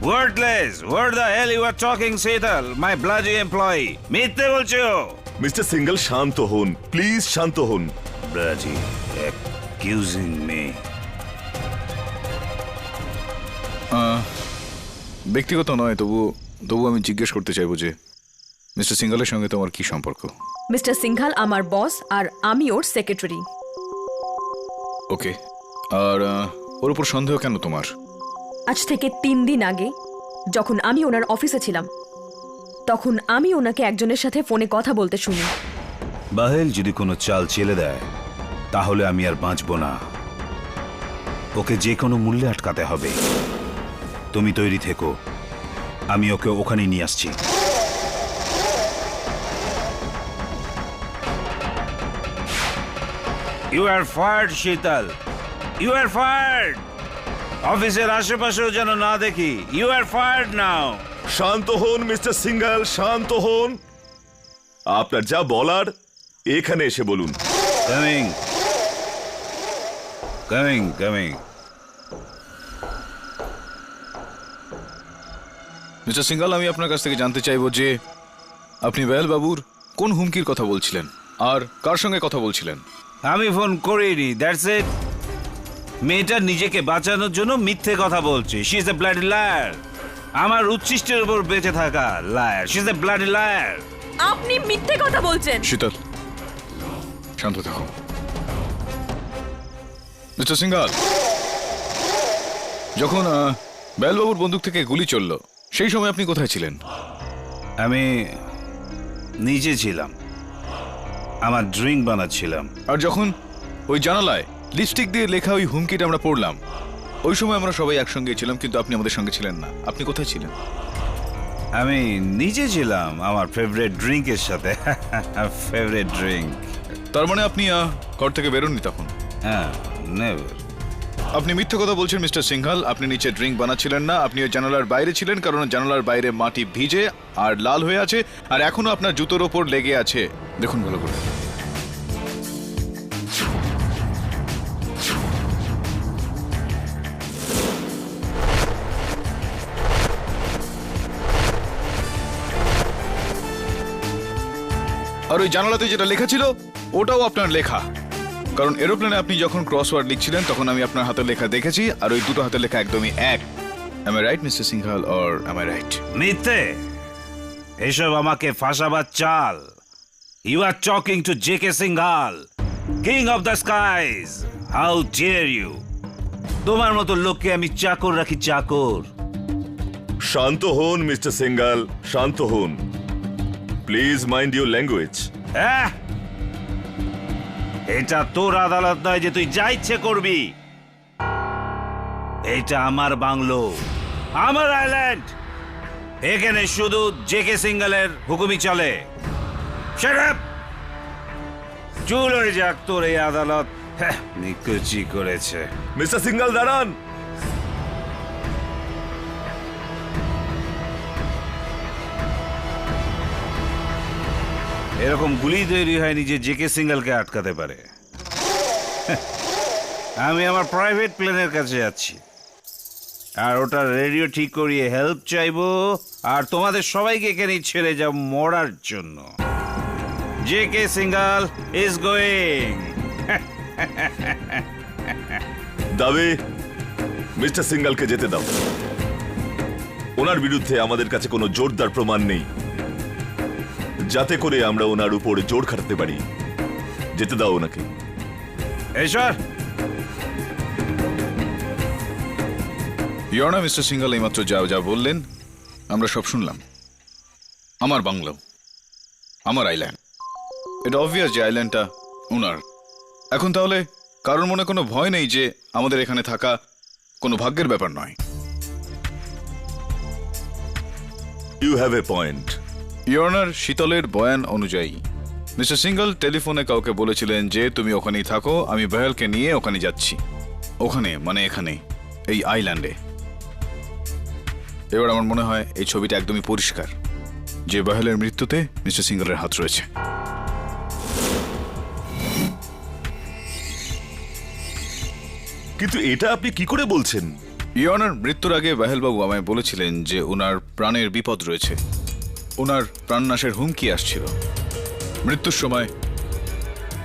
Wordless! What the hell you are talking Sheetal, my bloody employee? মিথ্যে বলছো। মিস্টার সিঙ্গল, শান্ত হন প্লিজ, শান্ত হন। Bloody accusing me. ব্যক্তিগত নয়, তবু আমি জিজ্ঞেস করতে চাইবো যে মিস্টার সিঙ্গালের সঙ্গে তোমার কি সম্পর্ক? মিস্টার সিংঘাল আমার বস আর আমি ওর সেক্রেটারি। ওকে, আর ওর উপর সন্দেহ কেন তোমার? আজ থেকে 3 দিন আগে যখন আমি ওনার অফিসে ছিলাম তখন আমি ওনাকে একজনের সাথে ফোনে কথা বলতে শুনি। বাহেল যদি কোনো চাল চেলে দেয় তাহলে আমি আর বাঁচব না, ওকে যে কোনো মূল্যে আটকাতে হবে। তুমি তৈরি থেকো, আমি ওকে ওখানেই নিয়ে আসছি। ইউ আর ফায়ার্ড শীতল, ইউ আর ফায়ার্ড। অফিসের আশেপাশেও যেন না দেখি। ইউ আর ফায়ার্ড নাও। শান্ত হন মিস্টার সিঙ্গল, শান্ত হন। আপনার যা বলার এখানে এসে বলুন। Coming coming coming mister single, আমি আপনার কাছ থেকে জানতে চাইবো যে আপনি বেহল বাবুর কোন হুমকির কথা বলছিলেন আর কার সঙ্গে কথা বলছিলেন? আমি ফোন করিনি, দ্যাটস ইট। মেয়েটা নিজেকে বাঁচানোর জন্য মিথ্যে কথা বলছে। She is a bloody liar. আমার উচ্ছিষ্টের উপর বেঁচে থাকা liar. She is a bloody liar. আপনি মিথ্যে কথা বলছেন। শীতল, শান্ত থাকো। মিস্টার সিঙ্গাল, যখন বেহল বাবুর বন্দুক থেকে গুলি চলল সেই সময় আপনি কোথায় ছিলেন? আমি নিচে ছিলাম, আমার ড্রিঙ্ক বানাচ্ছিলাম। আর যখন ওই জানালায় লিপস্টিক দিয়ে লেখা ওই হুমকিটা আমরা পড়লাম, ওই সময় আমরা সবাই একসঙ্গে ছিলাম, কিন্তু আপনি আমাদের সঙ্গে ছিলেন না। আপনি কোথায় ছিলেন? আমি নিচে ছিলাম আমার ফেভারিট ড্রিঙ্কের সাথে। Favourite drink. তার মানে আপনি ঘর থেকে বেরোননি তখন? হ্যাঁ, নেভার। আপনি মিথ্যে কথা বলছেন মিস্টার সিংহাল। আপনি নিচে ড্রিঙ্ক বানাচ্ছিলেন না, আপনি ওই জানালার বাইরে ছিলেন, কারণ জানালার বাইরে মাটি ভিজে আর লাল হয়ে আছে, আর এখনো আপনার জুতোর ওপর লেগে আছে। দেখুন ভালো করে। আর ওই জানালাতে যেটা লেখা ছিল ওটাও আপনার লেখা, কারণ এরোপ্লেনে আপনি যখন ক্রসওয়ার্ড লিখছিলেন তখন আমি আপনার হাতের লেখা দেখেছি, আর ওই দুটো হাতের লেখা একদমই এক। Am I right, Mr. Singhal, or am I right? মিথ্যে। এসব আমাকে ফাঁসাবার চাল। You are talking to J K. Singhal, king of the skies. How dare you! তোমার মতো লোককে আমি চাকর রাখি, চাকর। শান্ত হন মিস্টার সিঙ্গাল, শান্ত হন। Please mind your language. হ্যাঁ, এটা তোর আদালত নয় যে তুই যা ইচ্ছে করবি। এটা আমার বাংলো, আমার আইল্যান্ড। এখানে শুধু জে.কে. সিংহালের হুকুমই চলে। Shut up! চুল হয়ে যাক তোর এই আদালত। নিকুচি করেছে। মিস্টার সিঙ্গাল দাঁড়ান। এরকম গুলি তৈরি হয়নি যে জে.কে. সিংহালকে আটকাতে পারে। আমি আমার প্রাইভেট প্লেনের কাছে যাচ্ছি, আর ওটা রেডিও ঠিক করিয়ে হেল্প চাইবো, আর তোমাদের সবাইকে এখানে ছেড়ে যাও মরার জন্য। জে.কে. Singhal is going. দাবি মিস্টার সিঙ্গালকে যেতে দাও। ওনার বিরুদ্ধে আমাদের কাছে কোনো জোরদার প্রমাণ নেই যাতে করে আমরা ওনার উপর জোর খাটাতে পারি। যেতে দাও ওনাকে। এসর। ইয়না, মিস্টার সিঙ্গাল এইমাত্র যা বললেন আমরা সব শুনলাম। আমার বাংলো, আমার আইল্যান্ড। এটা অবভিয়াস যে আইল্যান্ডটা ওনার। এখন তাহলে কারোর মনে কোনো ভয় নেই যে আমাদের এখানে থাকা কোনো ভাগ্যের ব্যাপার নয়। You have a point. ইয়নার শীতলের বয়ান অনুযায়ী মিস্টার সিঙ্গাল টেলিফোনে কাউকে বলেছিলেন যে তুমি ওখানেই থাকো, আমি বেহলকে নিয়ে ওখানে যাচ্ছি। ওখানে মানে এখানে, এই আইল্যান্ডে। এবার আমার মনে হয় এই ছবিটা একদমই পরিষ্কার যে বেহলের মৃত্যুতে মিস্টার সিঙ্গালের হাত রয়েছে। কিন্তু এটা আপনি কি করে বলছেন? ইয়নার মৃত্যুর আগে বেহলবাবু আমায় বলেছিলেন যে ওনার প্রাণের বিপদ রয়েছে, ওনার প্রাণনাশের হুমকি আসছিল। মৃত্যুর সময়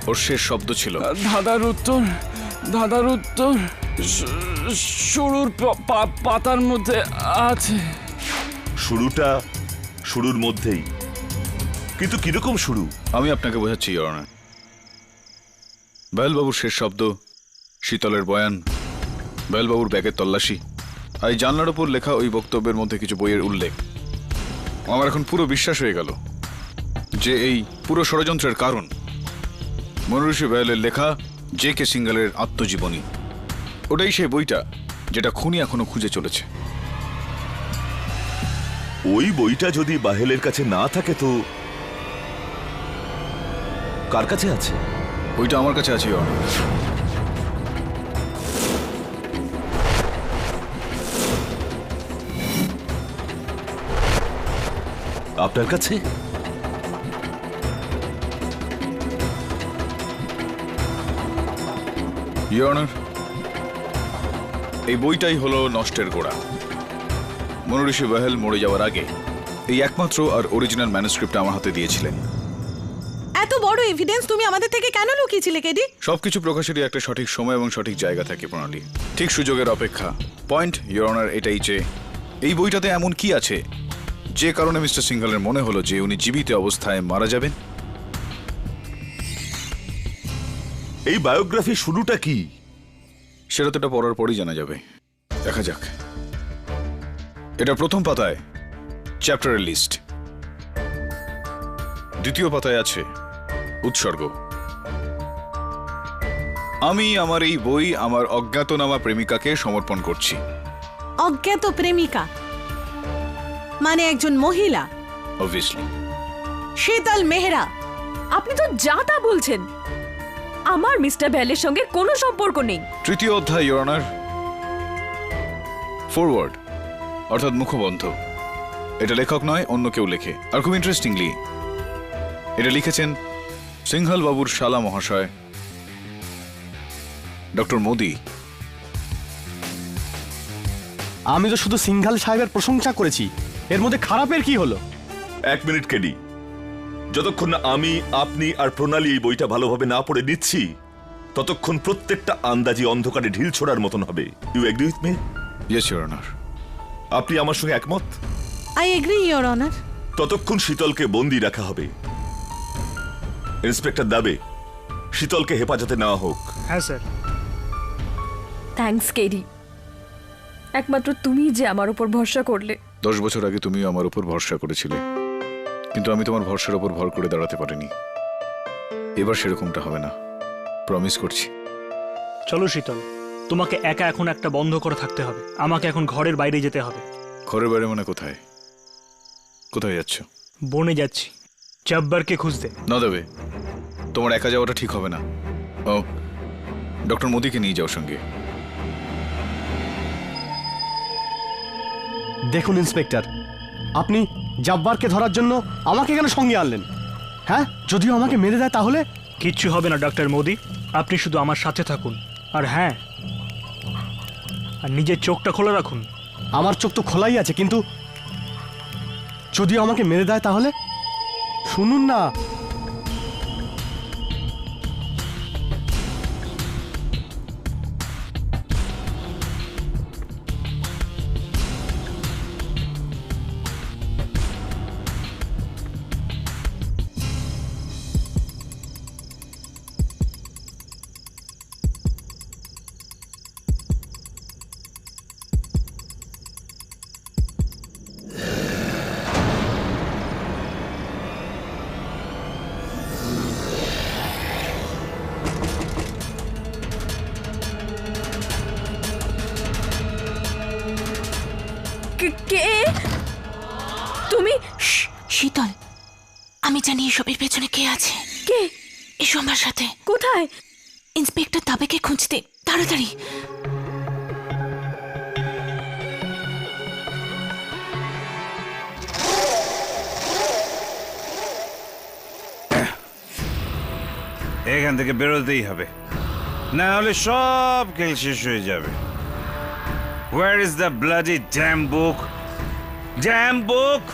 ওর শেষ শব্দ ছিল দাদার উত্তর শুরুর পাতার মধ্যে আছে। শুরুর মধ্যেই, কিন্তু কিরকম শুরু? আমি আপনাকে বোঝাচ্ছি ইয়না। বেহলবাবুর শেষ শব্দ, শীতলের বয়ান, বেহলবাবুর ব্যাগের তল্লাশি, আর এই জানলার উপর লেখা ওই বক্তব্যের মধ্যে কিছু বইয়ের উল্লেখ। আমার এখন পুরো বিশ্বাস হয়ে গেল যে এই পুরো ষড়যন্ত্রের কারণ মনীষী বেহলের লেখা জে.কে. সিঙ্গালের আত্মজীবনী। ওটাই সেই বইটা যেটা খুনি এখনো খুঁজে চলেছে। ওই বইটা যদি বাহেলের কাছে না থাকে তো কার কাছে আছে? বইটা আমার কাছে আছে। আপনার কাছে? ইওর অনার, এই বইটাই হলো নষ্টের গোড়া। মনোঋষি বাহেল মরে যাওয়ার আগে এই একমাত্র আর অরিজিনাল ম্যানুস্ক্রিপ্ট আমার হাতে দিয়েছিলেন। এত বড় এভিডেন্স তুমি আমাদের থেকে কেন লুকিয়েছিলে কেডি? সবকিছু প্রকাশেরই একটা সঠিক সময় এবং সঠিক জায়গা থাকে প্রণালী, ঠিক সুযোগের অপেক্ষা। পয়েন্ট ইওর অনার এটাই যে এই বইটাতে এমন কি আছে যে কারণে মিস্টার সিংঘলের মনে হলো যে উনি জীবিত অবস্থায় মারা যাবেন। এই বায়োগ্রাফি শুরুটা কি? সেটা তো এটা পড়ার পরই জানা যাবে। দেখা যাক। এটা প্রথম পাতায় চ্যাপ্টারের লিস্ট, দ্বিতীয় পাতায় আছে উৎসর্গ। আমি আমার এই বই আমার অজ্ঞাতনামা প্রেমিকাকে সমর্পণ করছি। অজ্ঞাত প্রেমিকা মানে একজন মহিলা? অবভিয়াসলি। শীতল মেহরা। আপনি তো যা তা বলছেন। আমার মিস্টার বেলের সঙ্গে কোনো সম্পর্ক নেই। তৃতীয় অধ্যায় ইওর অনার, ফরওয়ার্ড অর্থাৎ মুখবন্ধ। এটা লেখক নয়, অন্য কেউ লেখে। আর খুব ইন্টারেস্টিংলি এটা লিখেছেন সিংঘল বাবুর শালা মহাশয় ডক্টর মোদি। আমি তো শুধু সিংঘল সাহেবের প্রশংসা করেছি, এর মধ্যে খারাপের কি হলো? 1 মিনিট কেডি, যতক্ষণ না আমি, আপনি আর প্রণালী এই বইটা ভালোভাবে না পড়ে নিচ্ছি, ততক্ষণ প্রত্যেকটা আন্দাজি অন্ধকারে ঢিল ছোড়ার মতন হবে। You agree with me? Yes your honour. আপনি আমার সঙ্গে একমত? I agree your honour. ততক্ষণ শীতলকে বন্দি রাখা হবে। ইন্সপেক্টর দাবে শীতলকে হেফাজতে নেওয়া হোক। হ্যাঁ স্যার। থ্যাঙ্কস কেডি, একমাত্র তুমি যে আমার উপর ভরসা করলে। 10 বছর আগে তুমিও আমার উপর ভরসা করেছিলে, কিন্তু আমি তোমার ভরসার উপর ভর করে দাঁড়াতে পারিনি। এবার সেরকমটা হবে না, প্রমিস করছি। চলো শীতল, তোমাকে একা এখন একটা বন্ধ করে থাকতে হবে। আমাকে এখন ঘরের বাইরে যেতে হবে। ঘরের বাইরে মানে কোথায়? কোথায় যাচ্ছ? বনে যাচ্ছি, জব্বারকে খুঁজতে। না দেবে, তোমার একা যাওয়াটা ঠিক হবে না। ও, ডক্টর মোদিকে নিয়ে যাও সঙ্গে। দেখুন ইন্সপেক্টর, আপনি জব্বারকে ধরার জন্য আমাকে কেন সঙ্গে আনলেন? হ্যাঁ, যদিও আমাকে মেরে দেয় তাহলে? কিচ্ছু হবে না ডক্টর মোদি, আপনি শুধু আমার সাথে থাকুন। আর হ্যাঁ, আর নিজের চোখটা খোলা রাখুন। আমার চোখ তো খোলাই আছে, কিন্তু যদিও আমাকে মেরে দেয় তাহলে? শুনুন না। কে তুমি? শীতল, আমি জানি এসবের পেছনে কে আছে। কে? এসো আমার সাথে। কোথায়? ইন্সপেক্টর দাবেকে খুঁজতে, তাড়াতাড়ি। এখান থেকে বেরোতেই হবে, না হলে সব খেল শেষ হয়ে যাবে। Where is the bloody damn book? Damn book!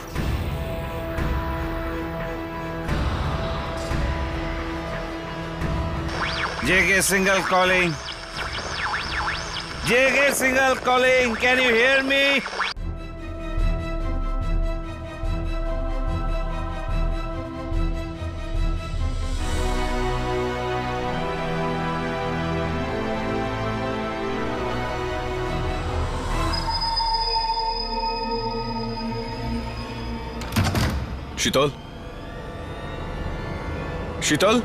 JK Singhal calling. JK Singhal calling. Can you hear me? শীতল, শীতল,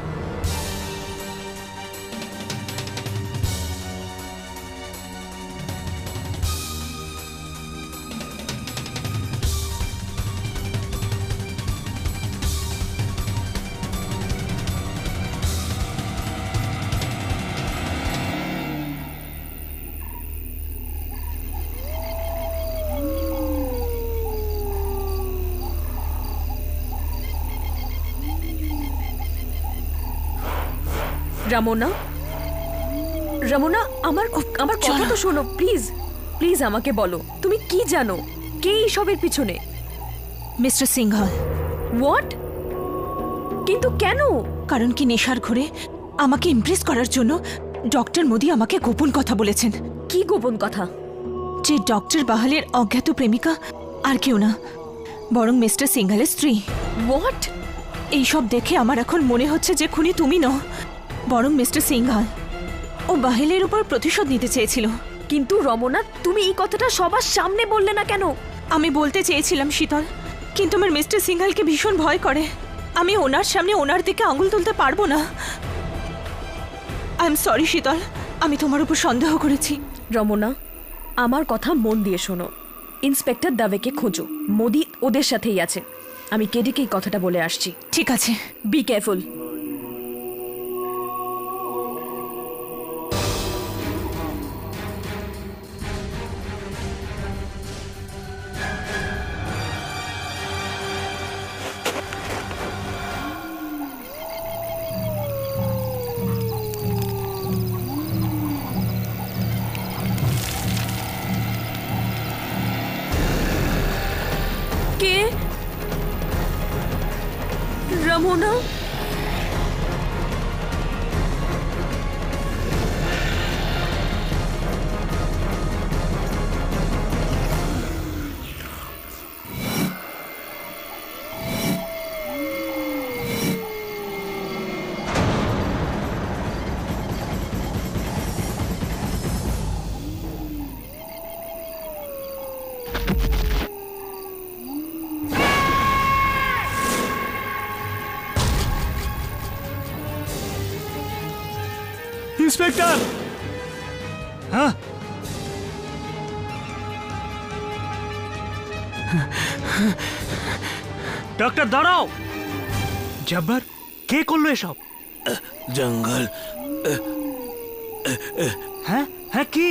রামোনা, রমনা আমার আমার কথা তো শোনো প্লিজ প্লিজ আমাকে বলো তুমি কি জানো কে এইসবের পিছনে মিস্টার সিংঘল। হোয়াট কিন্তু কেন কারণ কি নেশার ঘরে আমাকে ইমপ্রেস করার জন্য ডক্টর মোদি আমাকে গোপন কথা বলেছেন। কি গোপন কথা? যে ডক্টর বাহালের অজ্ঞাত প্রেমিকা আর কেউ না বরং মিস্টার সিংঘলের স্ত্রী। হোয়াট? এইসব দেখে আমার এখন মনে হচ্ছে যে খুনি তুমি নও বরং মিস্টার সিংঘল। ও বাহেলের উপর প্রতিশোধ নিতে চেয়েছিল। কিন্তু রমনা তুমি এই কথাটা সবার সামনে বললে না কেন? আমি বলতে চেয়েছিলাম শীতল, কিন্তু আমার মিস্টার সিংঘলকে ভীষণ ভয় করে। আমি ওনার সামনে ওনার দিকে আঙুল তুলতে পারবো না। আই এম সরি শীতল, আমি তোমার উপর সন্দেহ করেছি। রমনা আমার কথা মন দিয়ে শোনো, ইন্সপেক্টর দাবেকে খোঁজো, মোদি ওদের সাথেই আছে। আমি কেডিকে এই কথাটা বলে আসছি। ঠিক আছে, be careful. K? Ramna? Inspector! হ্যাঁ, ডক্টর দাঁড়াও। জব্বার, কে করলো এসব? জঙ্গল। হ্যাঁ হ্যাঁ, কি?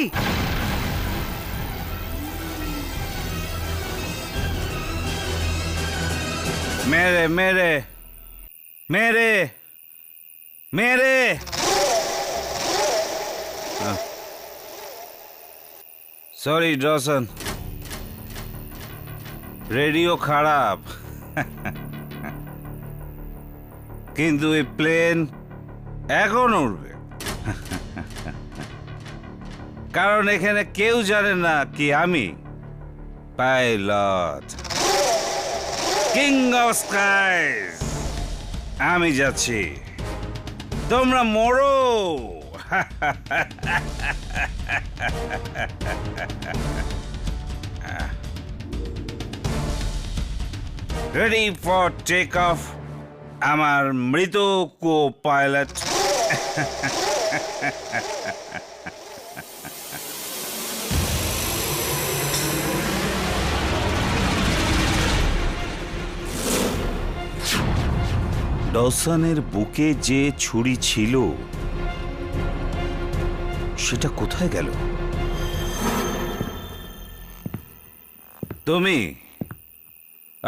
মেরে মেরে মেরে মেরে সরি ডসন, রেডিও খারাপ, কিন্তু এই প্লেন এখন উড়বে। কারণ এখানে কেউ জানে না কি আমি পাইলট, কিং অফ স্কাইজ। আমি যাচ্ছি, তোমরা মরো। রেডি ফর টেক অফ আমার মৃত কো পাইলট। ডসনের বুকে যে ছুরি ছিল সেটা কোথায় গেল? তুমি?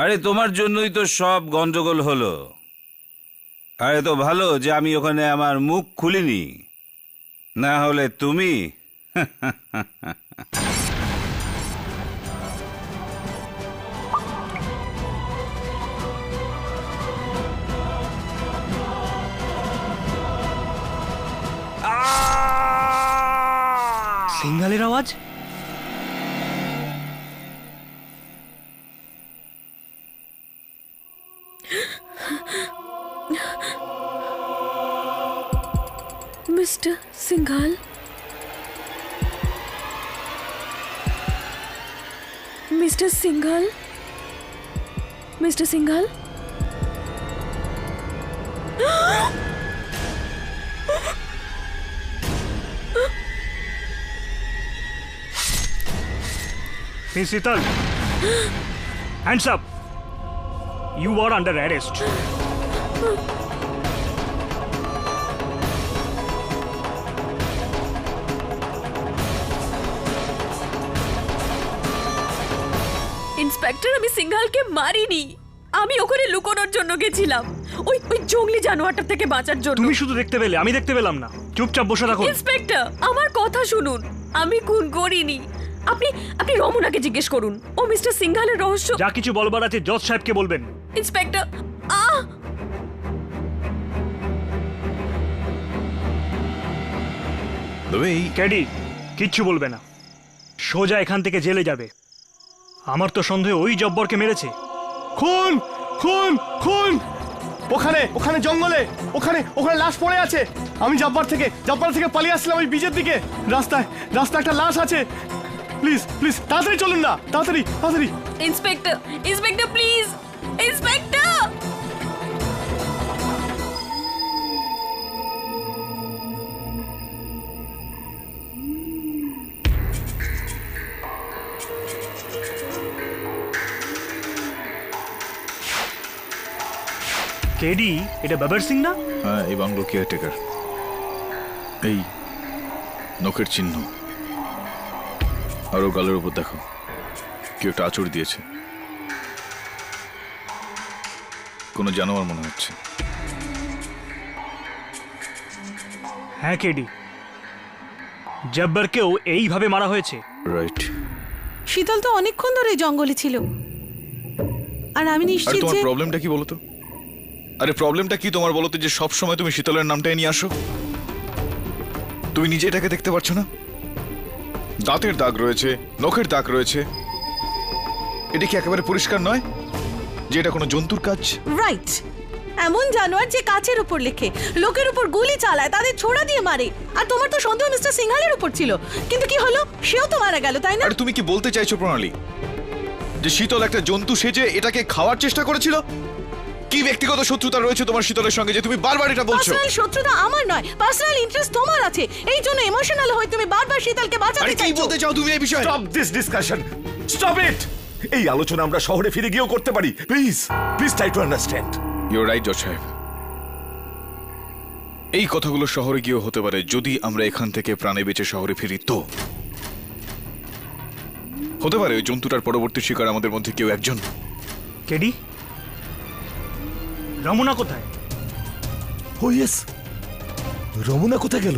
আরে তোমার জন্যই তো সব গন্ডগোল হলো। আরে তো ভালো যে আমি ওখানে আমার মুখ খুলিনি, না হলে তুমি সিংঘলের আওয়াজ। Mister Singhal, mister Singhal, mister Singhal. Miss Sital, hands up. You are under arrest. Inspector, আমি সিংঘলকে মারিনি। আমি ওখানে লুকোনোর জন্য গেছিলাম। ওই ওই জঙ্গলি জানোয়ারটার থেকে বাঁচার জন্য। তুমি শুধু দেখতে পেলে, আমি দেখতে পেলাম না। চুপচাপ বসে থাকো। ইন্সপেক্টর, আমার কথা শুনুন, আমি খুন করিনি। আপনি আপনি রমনাকে জিজ্ঞেস করুন, ও মিস্টার সিংঘালের রহস্য। যা কিছু বলবার আছে জজ সাহেবকে বলবেন। ইন্সপেক্টর, ক্যাডি কিচ্ছু বলবে না, সোজা এখান থেকে জেলে যাবে। আমার তো সন্দেহ ওই জব্বরকে মেরেছে। খুন খুন খুন! ওখানে ওখানে জঙ্গলে, ওখানে ওখানে লাশ পড়ে আছে। আমি জব্বার থেকে পালিয়ে আসছিলাম ওই বীজের দিকে। রাস্তায় একটা লাশ আছে। প্লিজ প্লিজ তাড়াতাড়ি চলুন না, তাড়াতাড়ি তাড়াতাড়ি। Inspector, inspector please, inspector. KD, এটা বাবর সিং না? হ্যাঁ, এই বাংলো কেয়ারটেকার। এই নখের চিহ্ন আরো গালের উপর দেখো, কেউ একটা আঁচড় দিয়েছে। কোনো জানোয়ার মনে হচ্ছে। হ্যাঁ কেডি, জব্বরকেও এইভাবে মারা হয়েছে। রাইট। শীতল তো অনেকক্ষণ ধরে জঙ্গলে ছিল, আর আমি আর নিশ্চিত তোমার যে প্রবলেমটা কি বলো তো? আরে প্রবলেমটা কি তোমার বলো তো, যে সব সময় তুমি শীতলের নামটাই নিয়ে আসো? তুমি নিজে এটাকে দেখতে পারছো না? দাঁতের দাগ রয়েছে, নখের দাগ রয়েছে। এটা কি একেবারে পরিষ্কার নয় যে এটা কোনো জন্তুর কাজ? রাইট, এমন জানোয়ার যে কাচের উপর লেখে, লোকের উপর গুলি চালায়, তাদের ছোড়া দিয়ে মারে। আর তোমার তো সন্দেহ মিস্টার সিংহালের উপর ছিল, কিন্তু কি হলো? সেও তো মারা গেল, তাই না? আর তুমি কি বলতে চাইছো প্রণালী, যে শীতল একটা জন্তু সেজে এটাকে খাওয়ার চেষ্টা করেছিল? কি ব্যক্তিগত শত্রুতা রয়েছে তোমার শীতলের সঙ্গে যে তুমি বারবার এটা বলছো? পার্সোনাল শত্রুতা আমার নয়, পার্সোনাল ইন্টারেস্ট তোমার আছে। এই জন্য ইমোশনাল হয়ে তুমি বারবার শীতলকে বাঁচাতে আরে কি চাইছো। বলতে চাও তুমি এই বিষয়ে? Stop this discussion, stop it. এই আলোচনা আমরা শহরে ফিরে গিয়েও করতে পারি। Please please try to understand. Your right জজ সাহেব, এই কথাগুলো শহরে গিয়েও হতে পারে যদি আমরা এখান থেকে প্রাণে বেঁচে শহরে ফিরি। তো হতে পারে ওই জন্তুটার পরবর্তী শিকার আমাদের মধ্যে কেউ একজন। কেডি, রমনা কোথায়? ও ইয়েস, রমনা কোথায় গেল?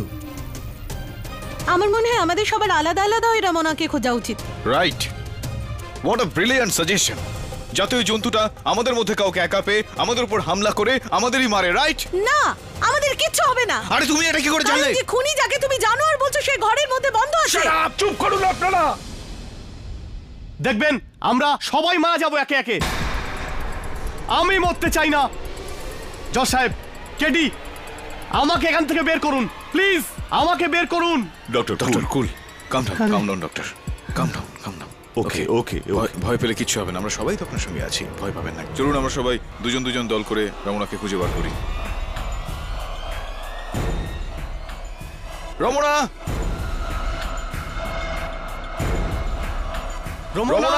আমার মনে হয় আমাদের সবার আলাদা আলাদা ওই রমনাকে খোঁজা উচিত। Right, what a brilliant suggestion. যাতে ওই জন্তুটা আমাদের মধ্যে কাউকে একা পেয়ে আমাদের উপর হামলা করে আমাদেরই মারে। রাইট? না, আমাদের কিচ্ছু হবে না। আরে তুমি এটা কি করে জানলে? যে খুনি যাকে তুমি জানোয়ার বলছো সে ঘরের মধ্যে বন্ধ আছে। চুপ করুন আপনারা। দেখবেন আমরা সবাই মারা যাবো একে একে। আমি মরতে চাই না। জজ সাহেব, কেডি, আমাকে এখান থেকে বের করুন প্লিজ, আমাকে বের করুন। ডক্টর কুল, কাম ডাউন ডক্টর, কাম ডাউন। ওকে ওকে, ভয় পেলে কিচ্ছু হবে না, আমরা সবাই তো আপনার সঙ্গে আছি, ভয় পাবেন না। চলুন আমরা সবাই দুজন দল করে রমনাকে খুঁজে বার করি। রমনা, রমনা,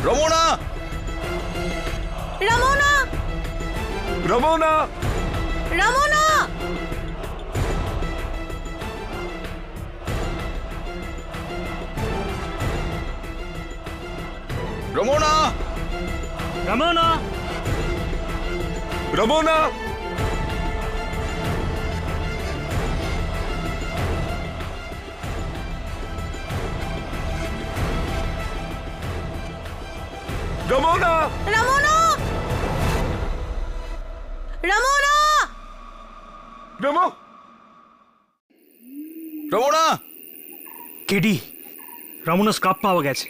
রমনা, রমনা, রমনা, রমনা। রমনা, রমনা, রমনা। রমনা, রমনা, রমনা, রমনা। কেডি, রমনা স্কার্ফ পাওয়া গেছে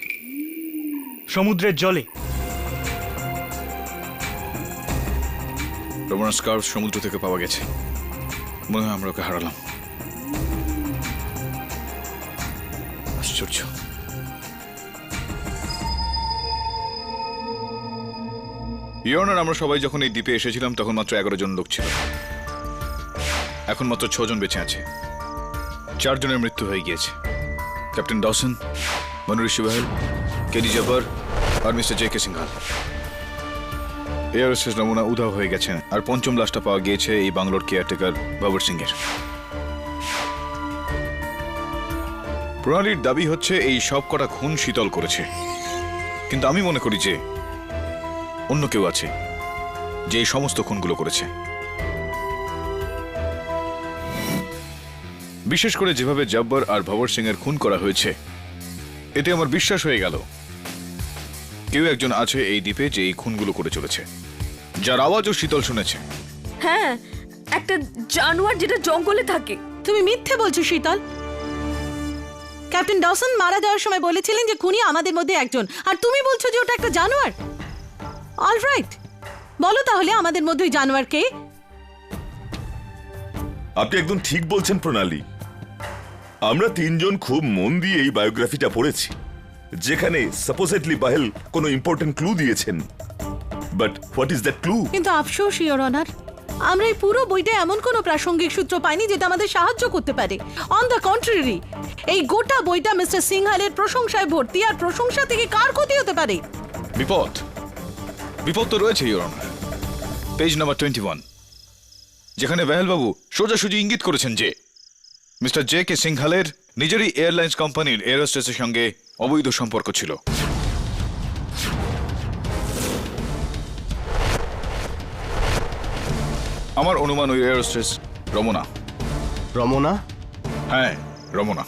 সমুদ্রের জলে। রমনা স্কার্ফ সমুদ্র থেকে পাওয়া গেছে। মনে হয় আমরা ওকে হারালাম। আশ্চর্য। ইয়র্নার, আমরা সবাই যখন এই দ্বীপে এসেছিলাম তখন মাত্র 11 জন লোক ছিল। এখন মাত্র 6 জন বেঁচে আছে। 4 জনের মৃত্যু হয়ে গিয়েছে। ক্যাপ্টেন ডসন, মনুরি শিবাহেল, কেডি জব্বর আর মিস্টার জে কে সিংহাল। এয়ারএসএস নমুনা উধাও হয়ে গেছে। আর 5ম লাশটা পাওয়া গিয়েছে এই বাংলোর কেয়ারটেকার বাবর সিং এর। প্রণালীর দাবি হচ্ছে এই সব কটা খুন শীতল করেছে। কিন্তু আমি মনে করি যে অন্য কেউ আছে যে এই সমস্ত খুনগুলো করেছে। বিশেষ করে যেভাবে জব্বর আর ভবর সিং এর খুন করা হয়েছে, এতে আমার বিশ্বাস হয়ে গেল কেউ একজন আছে এই দ্বীপে যে এই খুনগুলো করে চলেছে, যার আওয়াজও শীতল শুনেছে। হ্যাঁ, একটা জানোয়ার যেটা জঙ্গলে থাকে। তুমি মিথ্যে বলছো শীতল। ক্যাপ্টেন ডসন মারা যাওয়ার সময় বলেছিলেন যে খুনি আমাদের মধ্যে একজন, আর তুমি বলছো যে ওটা একটা জানোয়ার। অলরাইট, বলো তাহলে আমাদের মধ্যে ওই জানোয়ার কে? আপনি একদম ঠিক বলছেন প্রণালী। আমরা তিনজন খুব মন দিয়ে এই বায়োগ্রাফিটা পড়েছি, যেখানে সাপোজেডলি বাহেল কোনো ইম্পর্টেন্ট ক্লু দিয়েছেন। But what is that clue? কিন্তু আফসোস ইওর অনার, আমরা এই পুরো বইটা এমন কোনো প্রাসঙ্গিক সূত্র পাইনি যেটা আমাদের সাহায্য করতে পারে। অন দ্য কন্ট্রারি, এই গোটা বইটা মিস্টার সিংহালের প্রশংসায় ভর্তি, আর প্রশংসা থেকে কার ক্ষতি হতে পারে? বিপদ বিপদ তো রয়েছে ইওর অনার। পেজ নাম্বার 21, যেখানে বেহেল বাবু সোজাসুজি ইঙ্গিত করেছেন যে মিস্টার জে কে সিংহালের নিজেরই এয়ারলাইন্স কোম্পানির এরোস্টেসের সঙ্গে অবৈধ সম্পর্ক ছিল। আমার অনুমান ওই এরোস্টেস রমনা। রমনা? হ্যাঁ, রমনা।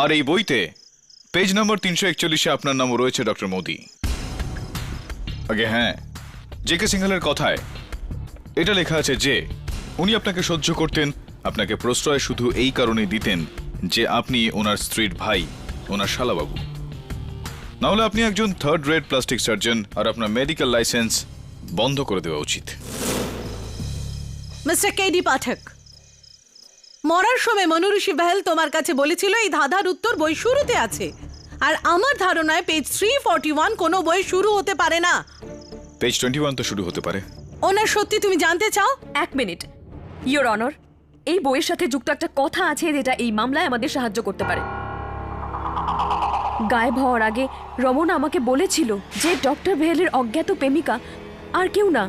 আর এই বইতে পেজ নাম্বার 341-এ আপনার নামও রয়েছে ডক্টর মোদি। আগে হ্যাঁ, জে কে সিংহালের কথায় এটা লেখা আছে যে উনি আপনাকে সহ্য করতেন, আপনাকে প্রশ্রয় শুধু এই কারণেই দিতেন যে আপনি ওনার স্ত্রীর ভাই, ওনার শালাবাবু। নাহলে আপনি একজন থার্ড রেট প্লাস্টিক সার্জন, আর আপনার মেডিকেল লাইসেন্স বন্ধ করে দেওয়া উচিত। মিস্টার কেডি পাঠক, মরার সময় মনুঋষি বেহেল তোমার কাছে বলেছিল এই ধাঁধার উত্তর বই শুরুতে আছে, আর আমার ধারণায় পেজ 341 কোনো বই শুরু হতে পারে না। পেজ 21 তো শুরু হতে পারে। ওনার সত্যি তুমি জানতে চাও? এক মিনিট ইওর অনার, এই বইয়ের সাথে যুক্ত একটা কথা আছে যেটা এই মামলায় আমাদের সাহায্য করতে পারে। গায়েব হওয়ার আগে রমনা আমাকে বলেছিল যে ডক্টর বেহেলের অজ্ঞাত প্রেমিকা আর কেউ না,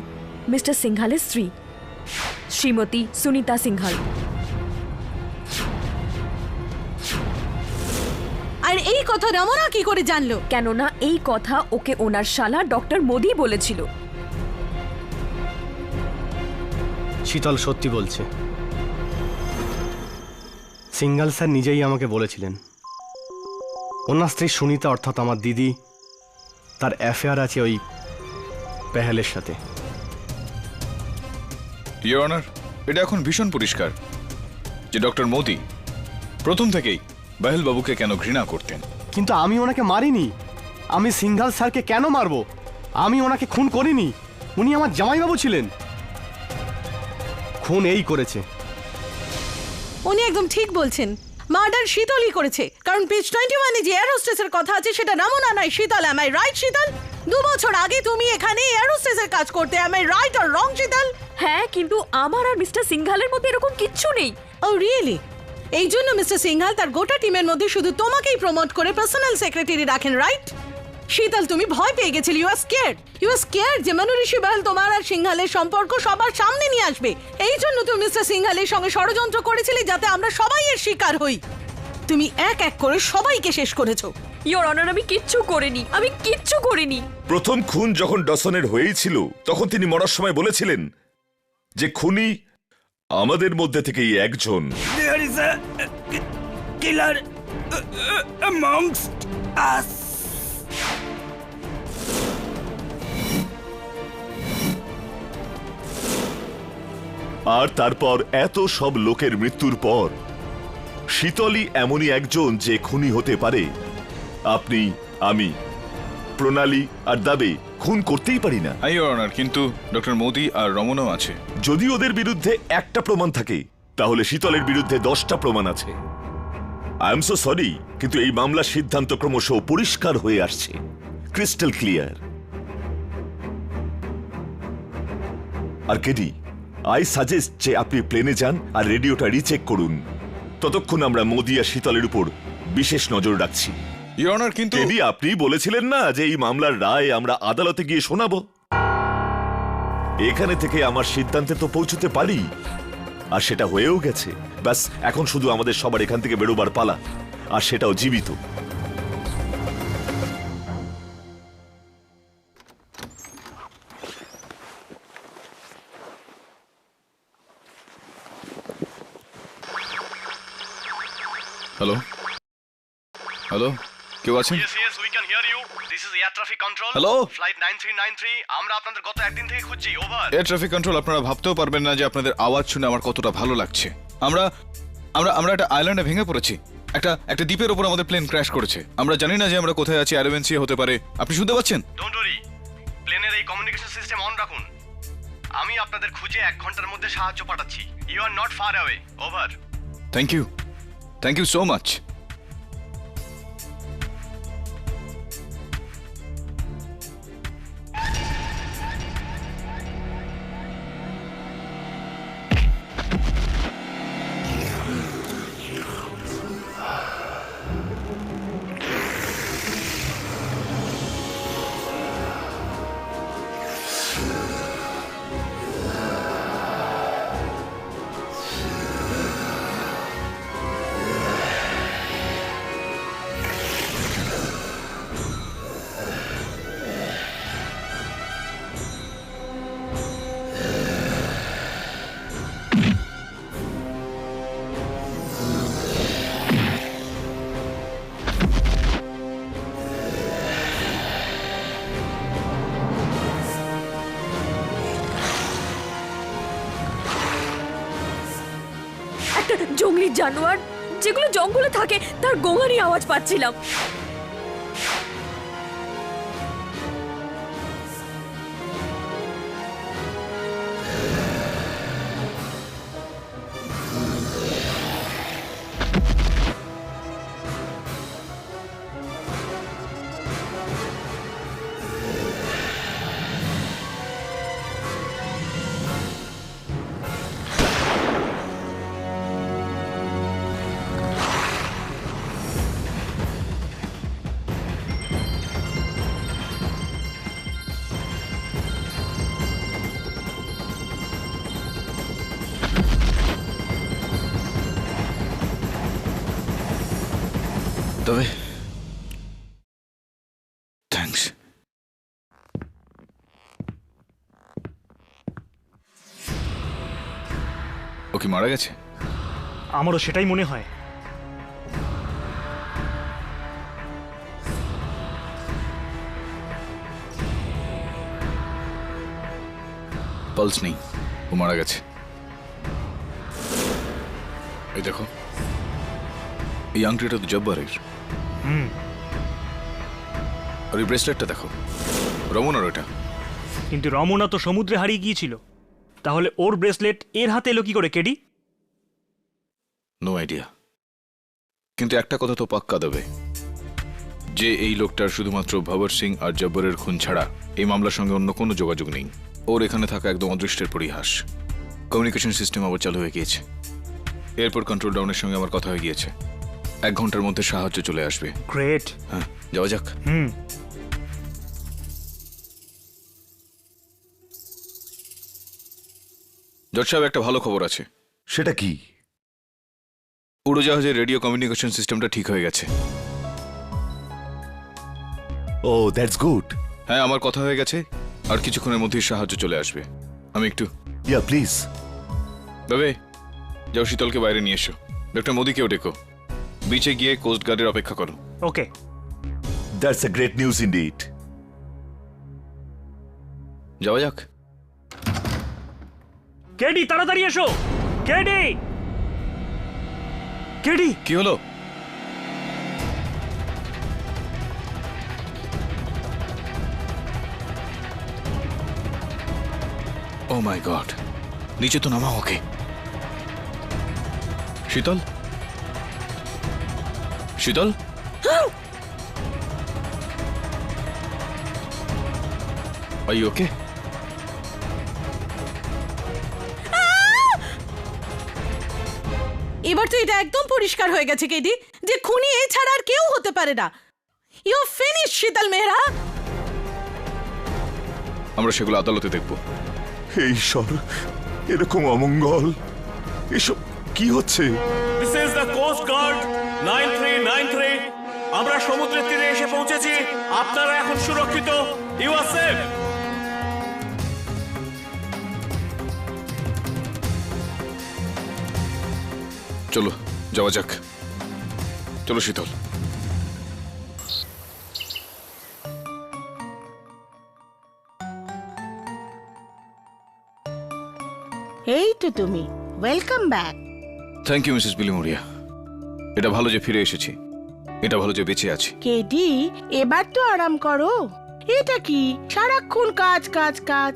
মিস্টার সিংহালের স্ত্রী শ্রীমতী সুনিতা সিংহাল। আর এই কথা রমনা কি করে জানলো? কেননা এই কথা ওকে ওনার শালা ডক্টর মোদি বলেছিল। শীতল সত্যি বলছে। সিংহাল স্যার নিজেই আমাকে বলেছিলেন ওনার স্ত্রী সুনিতা, অর্থাৎ আমার দিদি, তার অ্যাফেয়ার আছে ওই বেহেলের সাথে। ইওর অনার, এটা এখন ভীষণ পরিষ্কার যে ডক্টর মোদি প্রথম থেকেই বেহেল বাবুকে কেন ঘৃণা করতেন। কিন্তু আমি ওনাকে মারিনি। আমি সিংহাল স্যারকে কেন মারবো? আমি ওনাকে খুন করিনি। উনি আমার জামাইবাবু ছিলেন। খুন এই করেছে। উনি একদম ঠিক বলছেন। মার্ডার শীতলই করেছে, কারণ পেজ 21-এ যে এয়ার হোস্টেসের কথা আছে সেটা রমনা নয়, শীতল। এম আই রাইট শীতল? 2 বছর আগে তুমি এখানে এয়ার হোস্টেসের কাজ করতে। Am I right or wrong Sheetal? হ্যাঁ, কিন্তু আমার আর মিস্টার সিংহালের মধ্যে এরকম কিচ্ছু নেই। ও রিয়েলি? এই জন্য মিস্টার সিংহাল তার গোটা টিমের মধ্যে শুধু তোমাকেই প্রমোট করে পার্সোনাল সেক্রেটারি রাখেন, রাইট? শীতল, তুমি ভয় পেয়ে গেছিলে। ইউ আর স্কেয়ার্ড যে মনুঋষি বেহেল তোমার আর সিংহালের সম্পর্ক সবার সামনে নিয়ে আসবে। এই জন্য তুমি মিস্টার সিংহালের সঙ্গে ষড়যন্ত্র করেছিলে যাতে আমরা সবাই এর শিকার হই। তুমি এক এক করে সবাইকে শেষ করেছো। ইওর অনার, আমি কিচ্ছু করিনি। প্রথম খুন যখন ডসনের হয়েছিল তখন তিনি মরার সময় বলেছিলেন যে খুনি আমাদের মধ্যে থেকেই একজন। There is a killer amongst us. আর তারপর এত সব লোকের মৃত্যুর পর শীতলই এমনই একজন যে খুনি হতে পারে। আপনি, আমি, প্রণালী আর দাবে খুন করতেই পারি না। ইওর অনার, কিন্তু ডক্টর মোদি আর রমনাও আছে। যদি ওদের বিরুদ্ধে একটা প্রমাণ থাকে তাহলে শীতলের বিরুদ্ধে 10টা প্রমাণ আছে। আই এম সো সরি, কিন্তু এই মামলার সিদ্ধান্ত ক্রমশ পরিষ্কার হয়ে আসছে, ক্রিস্টাল ক্লিয়ার। আর কেডি, আই সাজেস্ট যে আপনি প্লেনে যান আর রেডিওটা রিচেক করুন। ততক্ষণ আমরা মোদি আর শীতলের উপর বিশেষ নজর রাখছি। ইওর অনার, কিন্তু কেডি, আপনি বলেছিলেন না যে এই মামলার রায় আমরা আদালতে গিয়ে শোনাবো। এখানে থেকে আমার সিদ্ধান্তে তো পৌঁছতে পারি, আর সেটা হয়েও গেছে। ব্যাস, এখন শুধু আমাদের সবার এখান থেকে বেরোবার পালা, আর সেটাও জীবিত। হ্যালো হ্যালো কেউ আছেন? Yes, yes, we can hear you. This is air traffic control. Hello? Flight 9393. আমরা আপনাদের গত একদিন থেকে খুঁজছি। ওভার। এয়ার ট্রাফিক কন্ট্রোল, আপনারা ভাবতেও পারবেন না যে আপনাদের আওয়াজ শুনে আমার কতটা ভালো লাগছে। আমরা আমরা আমরা একটা আইল্যান্ডে ভেঙে পড়েছি। একটা দ্বীপের উপর আমাদের প্লেন ক্র্যাশ করেছে। আমরা জানি না যে আমরা কোথায় আছি। অ্যাডভেঞ্চার হতে পারে। আপনি শুনতে পাচ্ছেন? ডোন্ট ওয়ারি, প্লেনের এই কমিউনিকেশন সিস্টেম অন রাখুন। আমি আপনাদের খুঁজে 1 ঘন্টার মধ্যে সাহায্য পাঠাচ্ছি। You are not far away. Over. Thank you so much. একটা জঙ্গলি জানোয়ার যেগুলো জঙ্গলে থাকে তার গোঙানি আওয়াজ পাচ্ছিলাম। তবে থ্যাঙ্কস। ও কি মারা গেছে? আমারও সেটাই মনে হয়। পালস নেই, ও মারা গেছে। এই দেখো, এই আংটিটা তো জব্বারের। আর এই ব্রেসলেটটা দেখো, রমনার ওটা। কিন্তু রমনা তো সমুদ্রে হারিয়ে গিয়েছিল, তাহলে ওর ব্রেসলেট এর হাতে এলো কি করে কেডি? নো আইডিয়া, কিন্তু একটা কথা তো পাক্কা দেবে যে এই লোকটার শুধুমাত্র ভবর সিং আর জব্বরের খুন ছাড়া এই মামলার সঙ্গে অন্য কোনো যোগাযোগ নেই। ওর এখানে থাকা একদম অদৃষ্টের পরিহাস। কমিউনিকেশন সিস্টেম আবার চালু হয়ে গিয়েছে। এয়ারপোর্ট কন্ট্রোল ডাউনের সঙ্গে আমার কথা হয়ে গিয়েছে। 1 ঘন্টার মধ্যে সাহায্য চলে আসবে। গ্রেট। হ্যাঁ, যাওয়া যাক। জজ সাহেব, একটা ভালো খবর আছে। সেটা কি? উড়োজাহাজের রেডিও কমিউনিকেশন সিস্টেমটা ঠিক হয়ে গেছে। ও, দ্যাটস গুড। হ্যাঁ, আমার কথা হয়ে গেছে, আর কিছুক্ষণের মধ্যেই সাহায্য চলে আসবে। আমি একটু প্লিজ। তবে যাও, শীতলকে বাইরে নিয়ে এসো। ডক্টর মোদিকেও ডেকো। বিচে গিয়ে কোস্ট গার্ডের অপেক্ষা করো। Okay. That's a great news indeed. যাওয়া যাক। কেডি, তাড়াতাড়ি এসো। K D, K D. কি হলো? ও মাই গড, নিচে তো নামা ওকে। শীতল, শীতল, আর ইউ ওকে? এবার তো এটা একদম পরিষ্কার হয়ে গেছে কেডি যে খুনি এ ছাড়া আর কেউ হতে পারে না। ইউ ফিনিশ শীতল মেহরা। আমরা সেগুলো আদালতে দেখব। হে ঈশ্বর, এরকম অমঙ্গল, এসব কি হচ্ছে? This is the coast guard 9393। আমরা সমুদ্রের তীরে এসে পৌঁছেছি। আপনারা এখন সুরক্ষিত। You are safe. চলো যাওয়া যাক। চলো শীতল। এই তো তুমি, welcome back. Thank you Mrs Bilimoria. এটা ভালো যে ফিরে এসেছি, এটা ভালো যে বেঁচে আছি। কেডি, এবার তো আরাম করো। এটা কি সারাক্ষণ কাজ কাজ কাজ?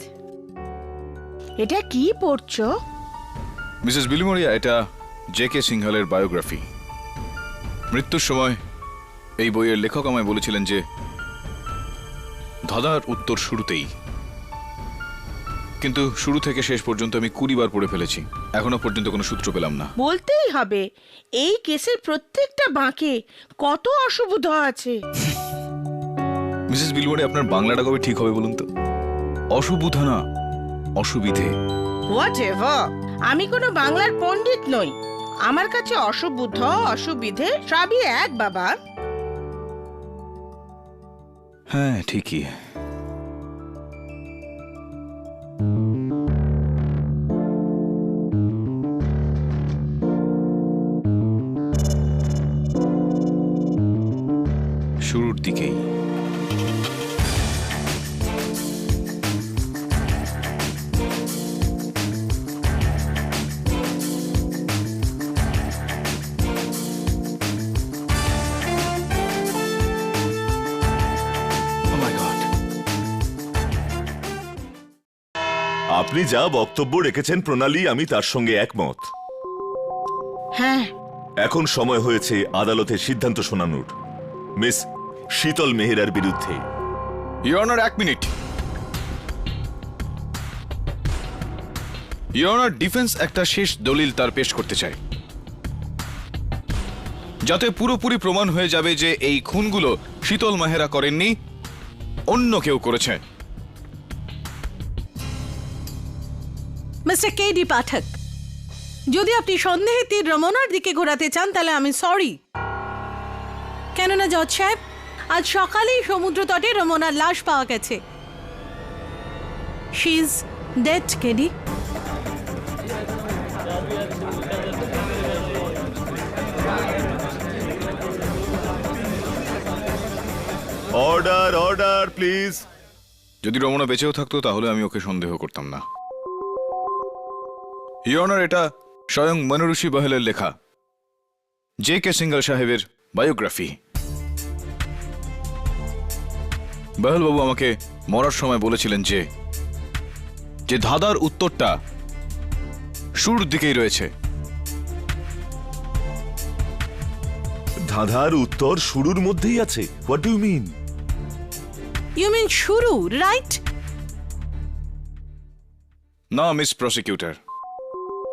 এটা কি পড়ছো? মিসেস বিলিমোরিয়া, এটা জে.কে. সিংহালের বায়োগ্রাফি। মৃত্যুর সময় এই বইয়ের লেখক আমায় বলেছিলেন যে ধাঁধার উত্তর শুরুতেই, কিন্তু শুরু থেকে শেষ পর্যন্ত আমি 20 বার পড়ে ফেলেছি, এখনো পর্যন্ত কোনো সূত্র পেলাম না। বলতেই হবে, এই কেসের প্রত্যেকটা বাঁকে কত অশুভ আছে। মিসেস বিলিমোরিয়া, আপনার বাংলাটা কবে ঠিক হবে বলুন তো? অশুভধা না, অসুবিধে। হোয়াটএভার, আমি কোনো বাংলার পণ্ডিত নই। আমার কাছে অশুভ অসুবিধে সবই এক বাবা। হ্যাঁ ঠিকই। শুরুর দিকেই আপনি যা বক্তব্য রেখেছেন প্রণালী, আমি তার সঙ্গে একমত। হ্যাঁ, এখন সময় হয়েছে আদালতে সিদ্ধান্ত শোনানোর মিস শীতল মেহরার বিরুদ্ধে। Your honour, 1 minute. Your honour, defence একটা শেষ দলিল তার পেশ করতে চায়, যাতে পুরোপুরি প্রমাণ হয়ে যাবে যে এই খুনগুলো শীতল মেহরা করেননি, অন্য কেউ করেছে। মিস্টার কেডি পাঠক, যদি আপনি সন্দেহে তীর রমনার দিকে ঘোরাতে চান তাহলে আমি সরি। কেননা জজ সাহেব, আজ সকালেই সমুদ্র তটে রমনার লাশ পাওয়া গেছে। She is dead KD. Order, order please. যদি রমনা বেঁচেও থাকতো তাহলে আমি ওকে সন্দেহ করতাম না। ইওর অনার, এটা স্বয়ং মনুঋষি বহেলের লেখা জে.কে. সিংহাল সাহেবের বায়োগ্রাফি। বহেল বাবু আমাকে মরার সময় বলেছিলেন যে ধাঁধার উত্তরটা শুরুর দিকেই রয়েছে। ধাঁধার উত্তর শুরুর মধ্যেই আছে? What do you mean? You mean শুরু, রাইট? না মিস প্রসিকিউটর,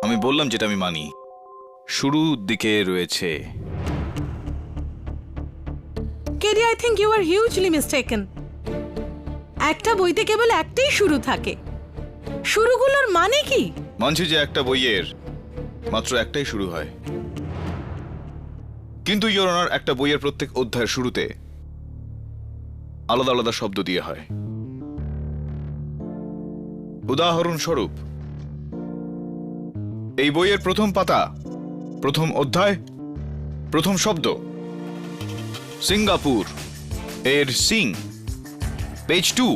আমি বললাম যেটা আমি মানি, শুরুর দিকে রয়েছে। KD, I think you are hugely mistaken. একটা বইতে কেবল একটাই শুরু থাকে। শুরুগুলোর মানে কি? মানছি যে একটা বইয়ের মাত্র একটাই শুরু হয়, কিন্তু ইওর অনার, একটা বইয়ের প্রত্যেক অধ্যায়ের শুরুতে আলাদা আলাদা শব্দ দিয়ে হয়। উদাহরণস্বরূপ, এই বইয়ের প্রথম পাতা, প্রথম অধ্যায়, প্রথম শব্দ সিঙ্গাপুর এর সিং, পেজ 2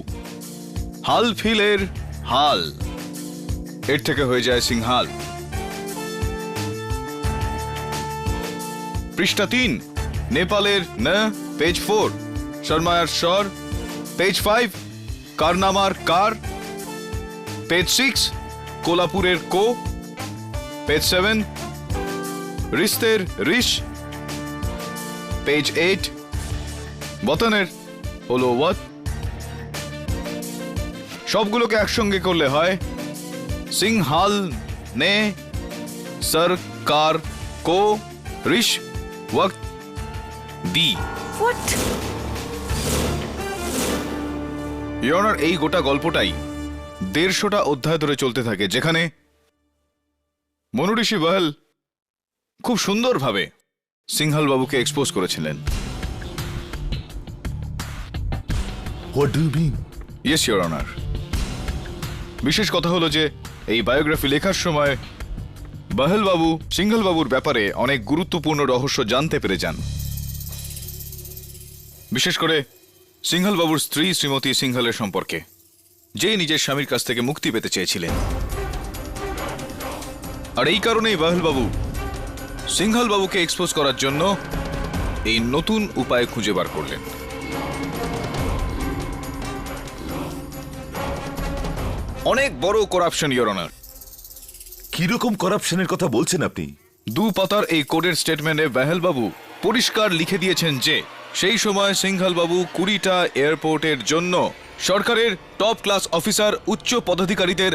হাল ফিলের হাল, এর থেকে হয়ে যায় সিংহাল। পৃষ্ঠা 3 নেপালের ন, পেজ 4 শর্মায়ার স্বর, পেজ 5 কারনামার কার, পেজ 6 কোলাপুরের কো, পেজ 7 রিস্তের রিশ, পেজ 8 বতনের হলো ওয়াত। সবগুলোকে একসঙ্গে করলে হয় সিংহাল নে সরকার কো রিশ ওয়াক্ত দি। হোয়াট? ইওর অনার, এই গোটা গল্পটাই 150টা অধ্যায় ধরে চলতে থাকে, যেখানে মনুঋষি বহেল খুব সুন্দরভাবে সিংহাল বাবুকে এক্সপোজ করেছিলেন। What do you mean? Yes your honour. বিশেষ কথা হলো যে এই বায়োগ্রাফি লেখার সময় বহেল বাবু সিংহাল বাবুর ব্যাপারে অনেক গুরুত্বপূর্ণ রহস্য জানতে পেরে যান। বিশেষ করে সিংহল বাবুর স্ত্রী শ্রীমতী সিংহলের সম্পর্কে, যে নিজের স্বামীর কাছ থেকে মুক্তি পেতে চেয়েছিলেন। আর এই কারণেই বাহল বাবু সিংহল বাবুকে এক্সপোজ করার জন্য এই নতুন উপায় খুঁজে বার করলেন। অনেক বড় করাপশন, ইওর অনার। কিরকম করাপশনের কথা বলছেন আপনি? 2 পাতার এই কোডের স্টেটমেন্টে বাহল বাবু পরিষ্কার লিখে দিয়েছেন যে সেই সময় সিংহল বাবু 20টা এয়ারপোর্টের জন্য সরকারের টপ ক্লাস অফিসার, উচ্চ পদাধিকারীদের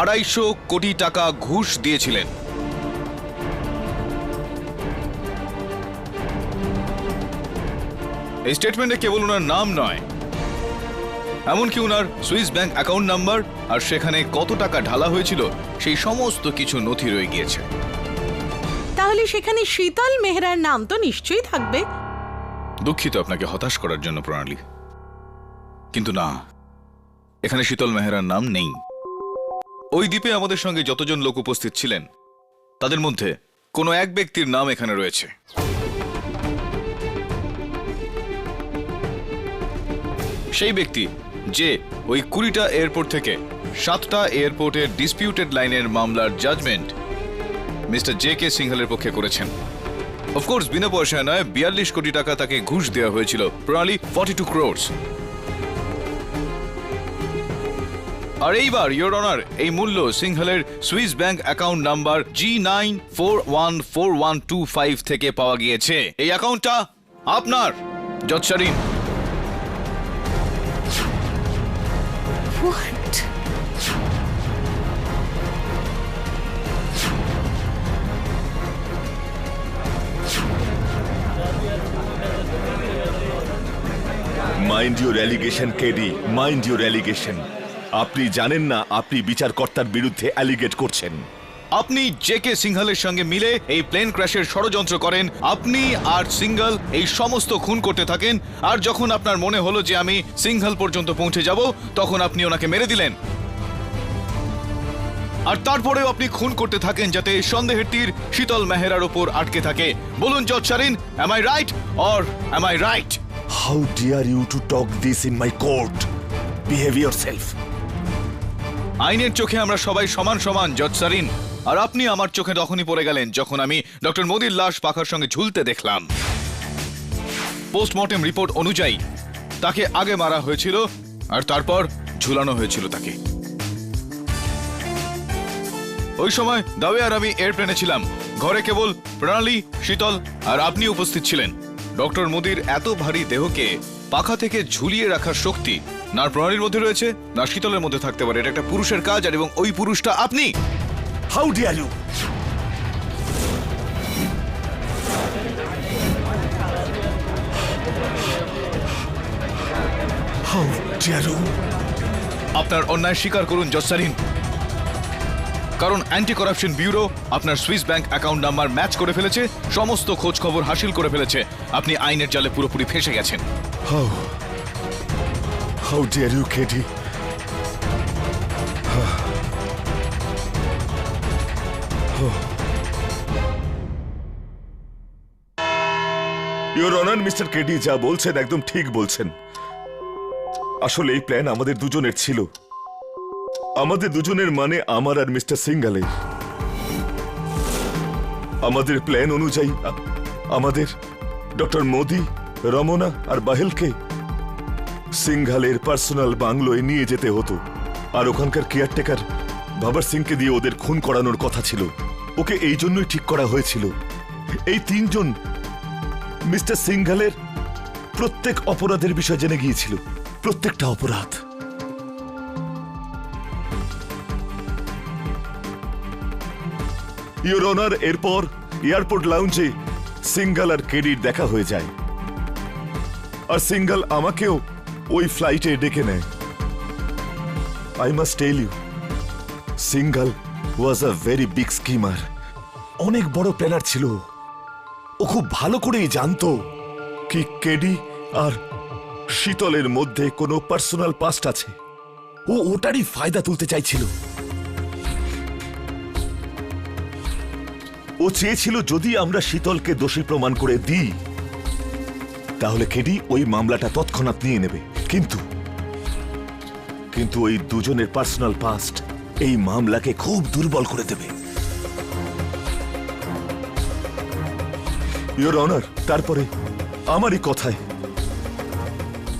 250 কোটি টাকা ঘুষ দিয়েছিলেন। এই স্টেটমেন্টে কেবল ওনার নাম নয়, এমনকি ওনার সুইস ব্যাংক অ্যাকাউন্ট নাম্বার আর সেখানে কত টাকা ঢালা হয়েছিল সেই সমস্ত কিছু নথি রয়ে গিয়েছে। তাহলে সেখানে শীতল মেহরার নাম তো নিশ্চয়ই থাকবে। দুঃখিত আপনাকে হতাশ করার জন্য প্রণালী, কিন্তু না, এখানে শীতল মেহরার নাম নেই। ওই দ্বীপে আমাদের সঙ্গে যতজন লোক উপস্থিত ছিলেন তাদের মধ্যে কোনো এক ব্যক্তির নাম এখানে রয়েছে। সেই ব্যক্তি যে ওই 20টা এয়ারপোর্ট থেকে 7টা এয়ারপোর্টের ডিসপিউটেড লাইনের মামলার জাজমেন্ট মিস্টার জে কে সিংহলের পক্ষে করেছেন। অফকোর্স বিনা পয়সায় নয়, 42 কোটি টাকা তাকে ঘুষ দেওয়া হয়েছিল, প্রণালী 42 crores। আর এইবার ইওর অনার এই মূল্য সিংহলের Swiss bank account number G9414125 থেকে পাওয়া গিয়েছে। এই অ্যাকাউন্টটা আপনার, জজ Sharin. What? Mind your allegation K D, mind your allegation. আপনি জানেন না আপনি বিচারকর্তার বিরুদ্ধে অ্যালিগেট করছেন। আপনি জে কে সিংহলের সঙ্গে মিলে এই প্লেন ক্র্যাশের ষড়যন্ত্র করেন। আপনি আর সিংহল এই সমস্ত খুন করতে থাকেন, আর যখন আপনার মনে হলো যে আমি সিংহল পর্যন্ত পৌঁছে যাব তখন আপনি ওনাকে মেরে দিলেন। আর তারপরেও আপনি খুন করতে থাকেন যাতে সন্দেহের তীর শীতল মেহরার উপর আটকে থাকে। বলুন জজ Sharin, am I right or am I right? How dare you to talk this in my court? Behave yourself. আইনের চোখে আমরা সবাই সমান সমান, জজ শারিন। আর আপনি আমার চোখে তখনই পড়ে গেলেন যখন আমি ডক্টর মোদির লাশ পাখার সঙ্গে ঝুলতে দেখলাম। পোস্টমর্টেম রিপোর্ট অনুযায়ী তাকে আগে মারা হয়েছিল আর তারপর ঝুলানো হয়েছিল তাকে। ওই সময় দাবে আর আমি এয়ারপ্লেনে ছিলাম, ঘরে কেবল প্রণালী, শীতল আর আপনি উপস্থিত ছিলেন। ডক্টর মোদির এত ভারী দেহকে পাখা থেকে ঝুলিয়ে রাখার শক্তি না প্রণালীর মধ্যে রয়েছে না শীতলের মধ্যে থাকতে পারে। এটা একটা পুরুষের কাজ, আর এবং ওই পুরুষটা আপনি। How dare you? How dare you? আপনার অন্যায় স্বীকার করুন জজ শারিন, কারণ অ্যান্টি কারাপশন ব্যুরো আপনার Swiss bank account number match করে ফেলেছে, সমস্ত খোঁজ খবর হাসিল করে ফেলেছে। আপনি আইনের জালে পুরোপুরি ফেঁসে গেছেন। How dare you, Katie? Your honour, mister KD যা বলছেন একদম ঠিক বলছেন। আসলে এই প্ল্যান আমাদের দুজনের ছিল, আমাদের দুজনের মানে আমার আর মিস্টার সিংহলের। আমাদের প্ল্যান অনুযায়ী আমাদের ডক্টর মোদি, রমনা আর বাহেলকে সিংহলের পার্সোনাল বাংলোয় নিয়ে যেতে হতো, আর ওখানকার কেয়ারটেকার বাবার সিংকে দিয়ে ওদের খুন করানোর কথা ছিল। ওকে এই জন্যই ঠিক করা হয়েছিল। এই তিনজন মিস্টার সিংহলের প্রত্যেক অপরাধের বিষয় জেনে গিয়েছিল, প্রত্যেকটা অপরাধ। ইওর অনার, এরপর এয়ারপোর্ট লাউঞ্জে সিংহল আর কেডির দেখা হয়ে যায়, আর সিংহল আমাকেও ওই ফ্লাইটে ডেকে নেয়। I must tell you, Singhal was a very big schemer. অনেক বড় প্ল্যানার ছিল। ও খুব ভালো করেই জানতো কি কেডি আর শীতলের মধ্যে কোনো পার্সোনাল পাস্ট আছে। ও ওটারই ফায়দা তুলতে চাইছিল। ও চেয়েছিল যদি আমরা শীতলকে দোষী প্রমাণ করে দিই তাহলে কেডি ওই মামলাটা তৎক্ষণাৎ নিয়ে নেবে। কিন্তু কিন্তু ওই দুজনের পার্সোনাল পাস্ট এই মামলাকে খুব দুর্বল করে দেবে। ইওর অনার, তারপরে আমারই কথায়,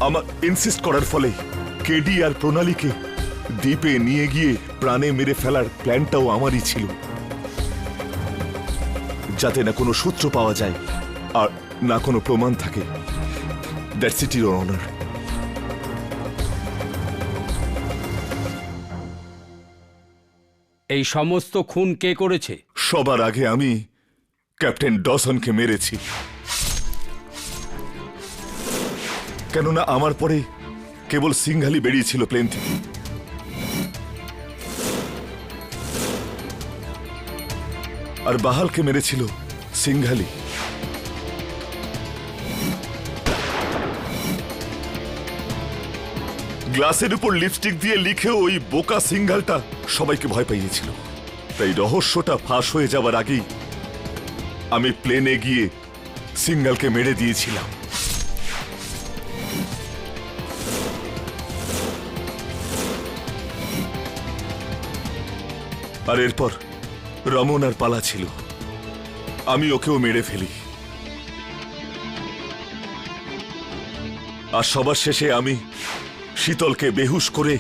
আমার ইনসিস্ট করার ফলে কেডি আর প্রণালীকে দ্বীপে নিয়ে গিয়ে প্রাণে মেরে ফেলার প্ল্যানটাও আমারই ছিল, যাতে না কোনো সূত্র পাওয়া যায় আর না কোনো প্রমাণ থাকে। That's eat your honour. এই সমস্ত খুন কে করেছে? সবার আগে আমি ক্যাপ্টেন ডসনকে মেরেছি, কেননা আমার পরে কেবল সিংহালি বেরিয়েছিল প্লেন থেকে। আর বাহালকে মেরেছিল সিংহালি। গ্লাসের উপর লিপস্টিক দিয়ে লিখে ওই বোকা সিংহালটা সবাইকে ভয় পাইয়েছিল। তাই রহস্যটা ফাঁস হয়ে যাবার আগেই আমি প্লেনে গিয়ে সিংহালকে মেরে দিয়েছিলাম। আর এরপর রমনার পালা ছিল, আমি ওকেও মেরে ফেলি। আর সবার শেষে আমি শীতলকে বেহুশ করে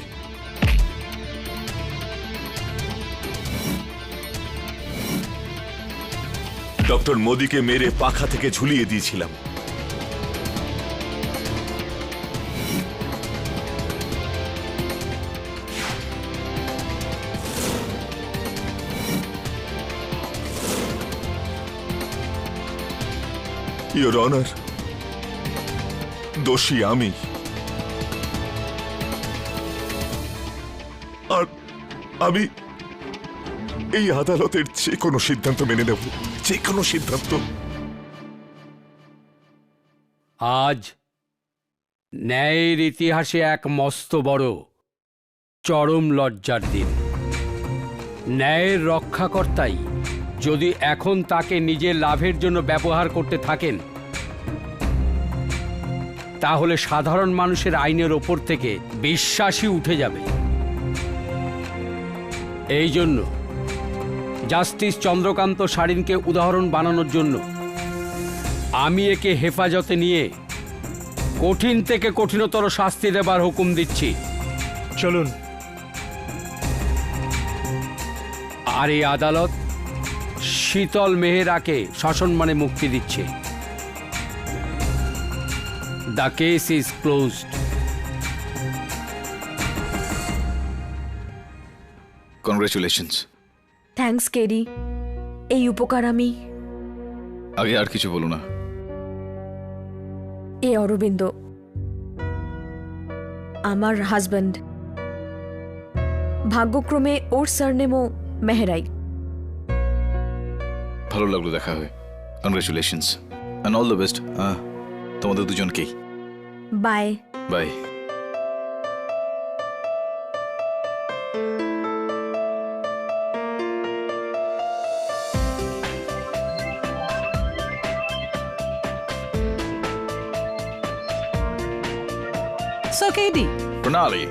ডক্টর মোদিকে মেরে পাখা থেকে ঝুলিয়ে দিয়েছিলাম। ইওর অনার, দোষী আমি। আর আমি এই আদালতের যে কোনো সিদ্ধান্ত মেনে নেব, যে কোনো সিদ্ধান্ত। আজ ন্যায়ের ইতিহাসে এক মস্ত বড় চরম লজ্জার দিন। ন্যায়ের রক্ষাকর্তাই যদি এখন তাকে নিজের লাভের জন্য ব্যবহার করতে থাকেন, তাহলে সাধারণ মানুষের আইনের ওপর থেকে বিশ্বাসই উঠে যাবে। এই জন্য জাস্টিস চন্দ্রকান্ত সারিনকে উদাহরণ বানানোর জন্য আমি একে হেফাজতে নিয়ে কঠিন থেকে কঠিনতর শাস্তি দেবার হুকুম দিচ্ছি। চলুন। আর এই আদালত শীতল মেহরাকে সসম্মানে মুক্তি দিচ্ছে। The case is closed. Congratulations. Thanks KD, এই উপকার আমি। আগে আর কিছু বলো না। এ অরবিন্দ আমার হাজব্যান্ড। ভাগ্যক্রমে ওর সারনেমও মেহরাই। ভালো লাগলো দেখা হয়ে। Congratulations and all the best তোমাদের দুজনকেই। Bye bye. সো কেডি, প্রণালী।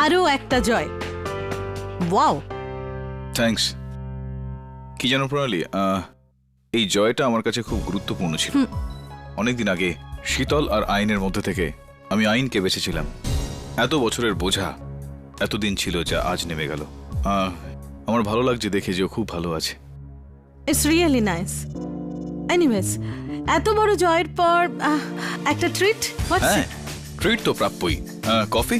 আরো একটা জয়। Wow, thanks. কি জানো প্রণালী, এই জয়টা আমার কাছে খুব গুরুত্বপূর্ণ ছিল। অনেকদিন আগে শীতল আর আইনের মধ্যে থেকে আমি আইনকে বেছেছিলাম। এত বছরের বোঝা এতদিন ছিল, যা আজ নেমে গেল। আমার ভালো লাগছে দেখে যে ও খুব ভালো আছে। It's really nice. এনিওয়েজ, এত বড় জয়ের পর একটা ট্রিট। হ্যাঁ, ট্রিট তো প্রাপ্যই। কফি?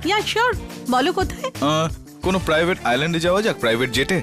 Yeah sure. বলো কোথায়? কোনো প্রাইভেট আইল্যান্ডে যাওয়া যাক, প্রাইভেট জেটে।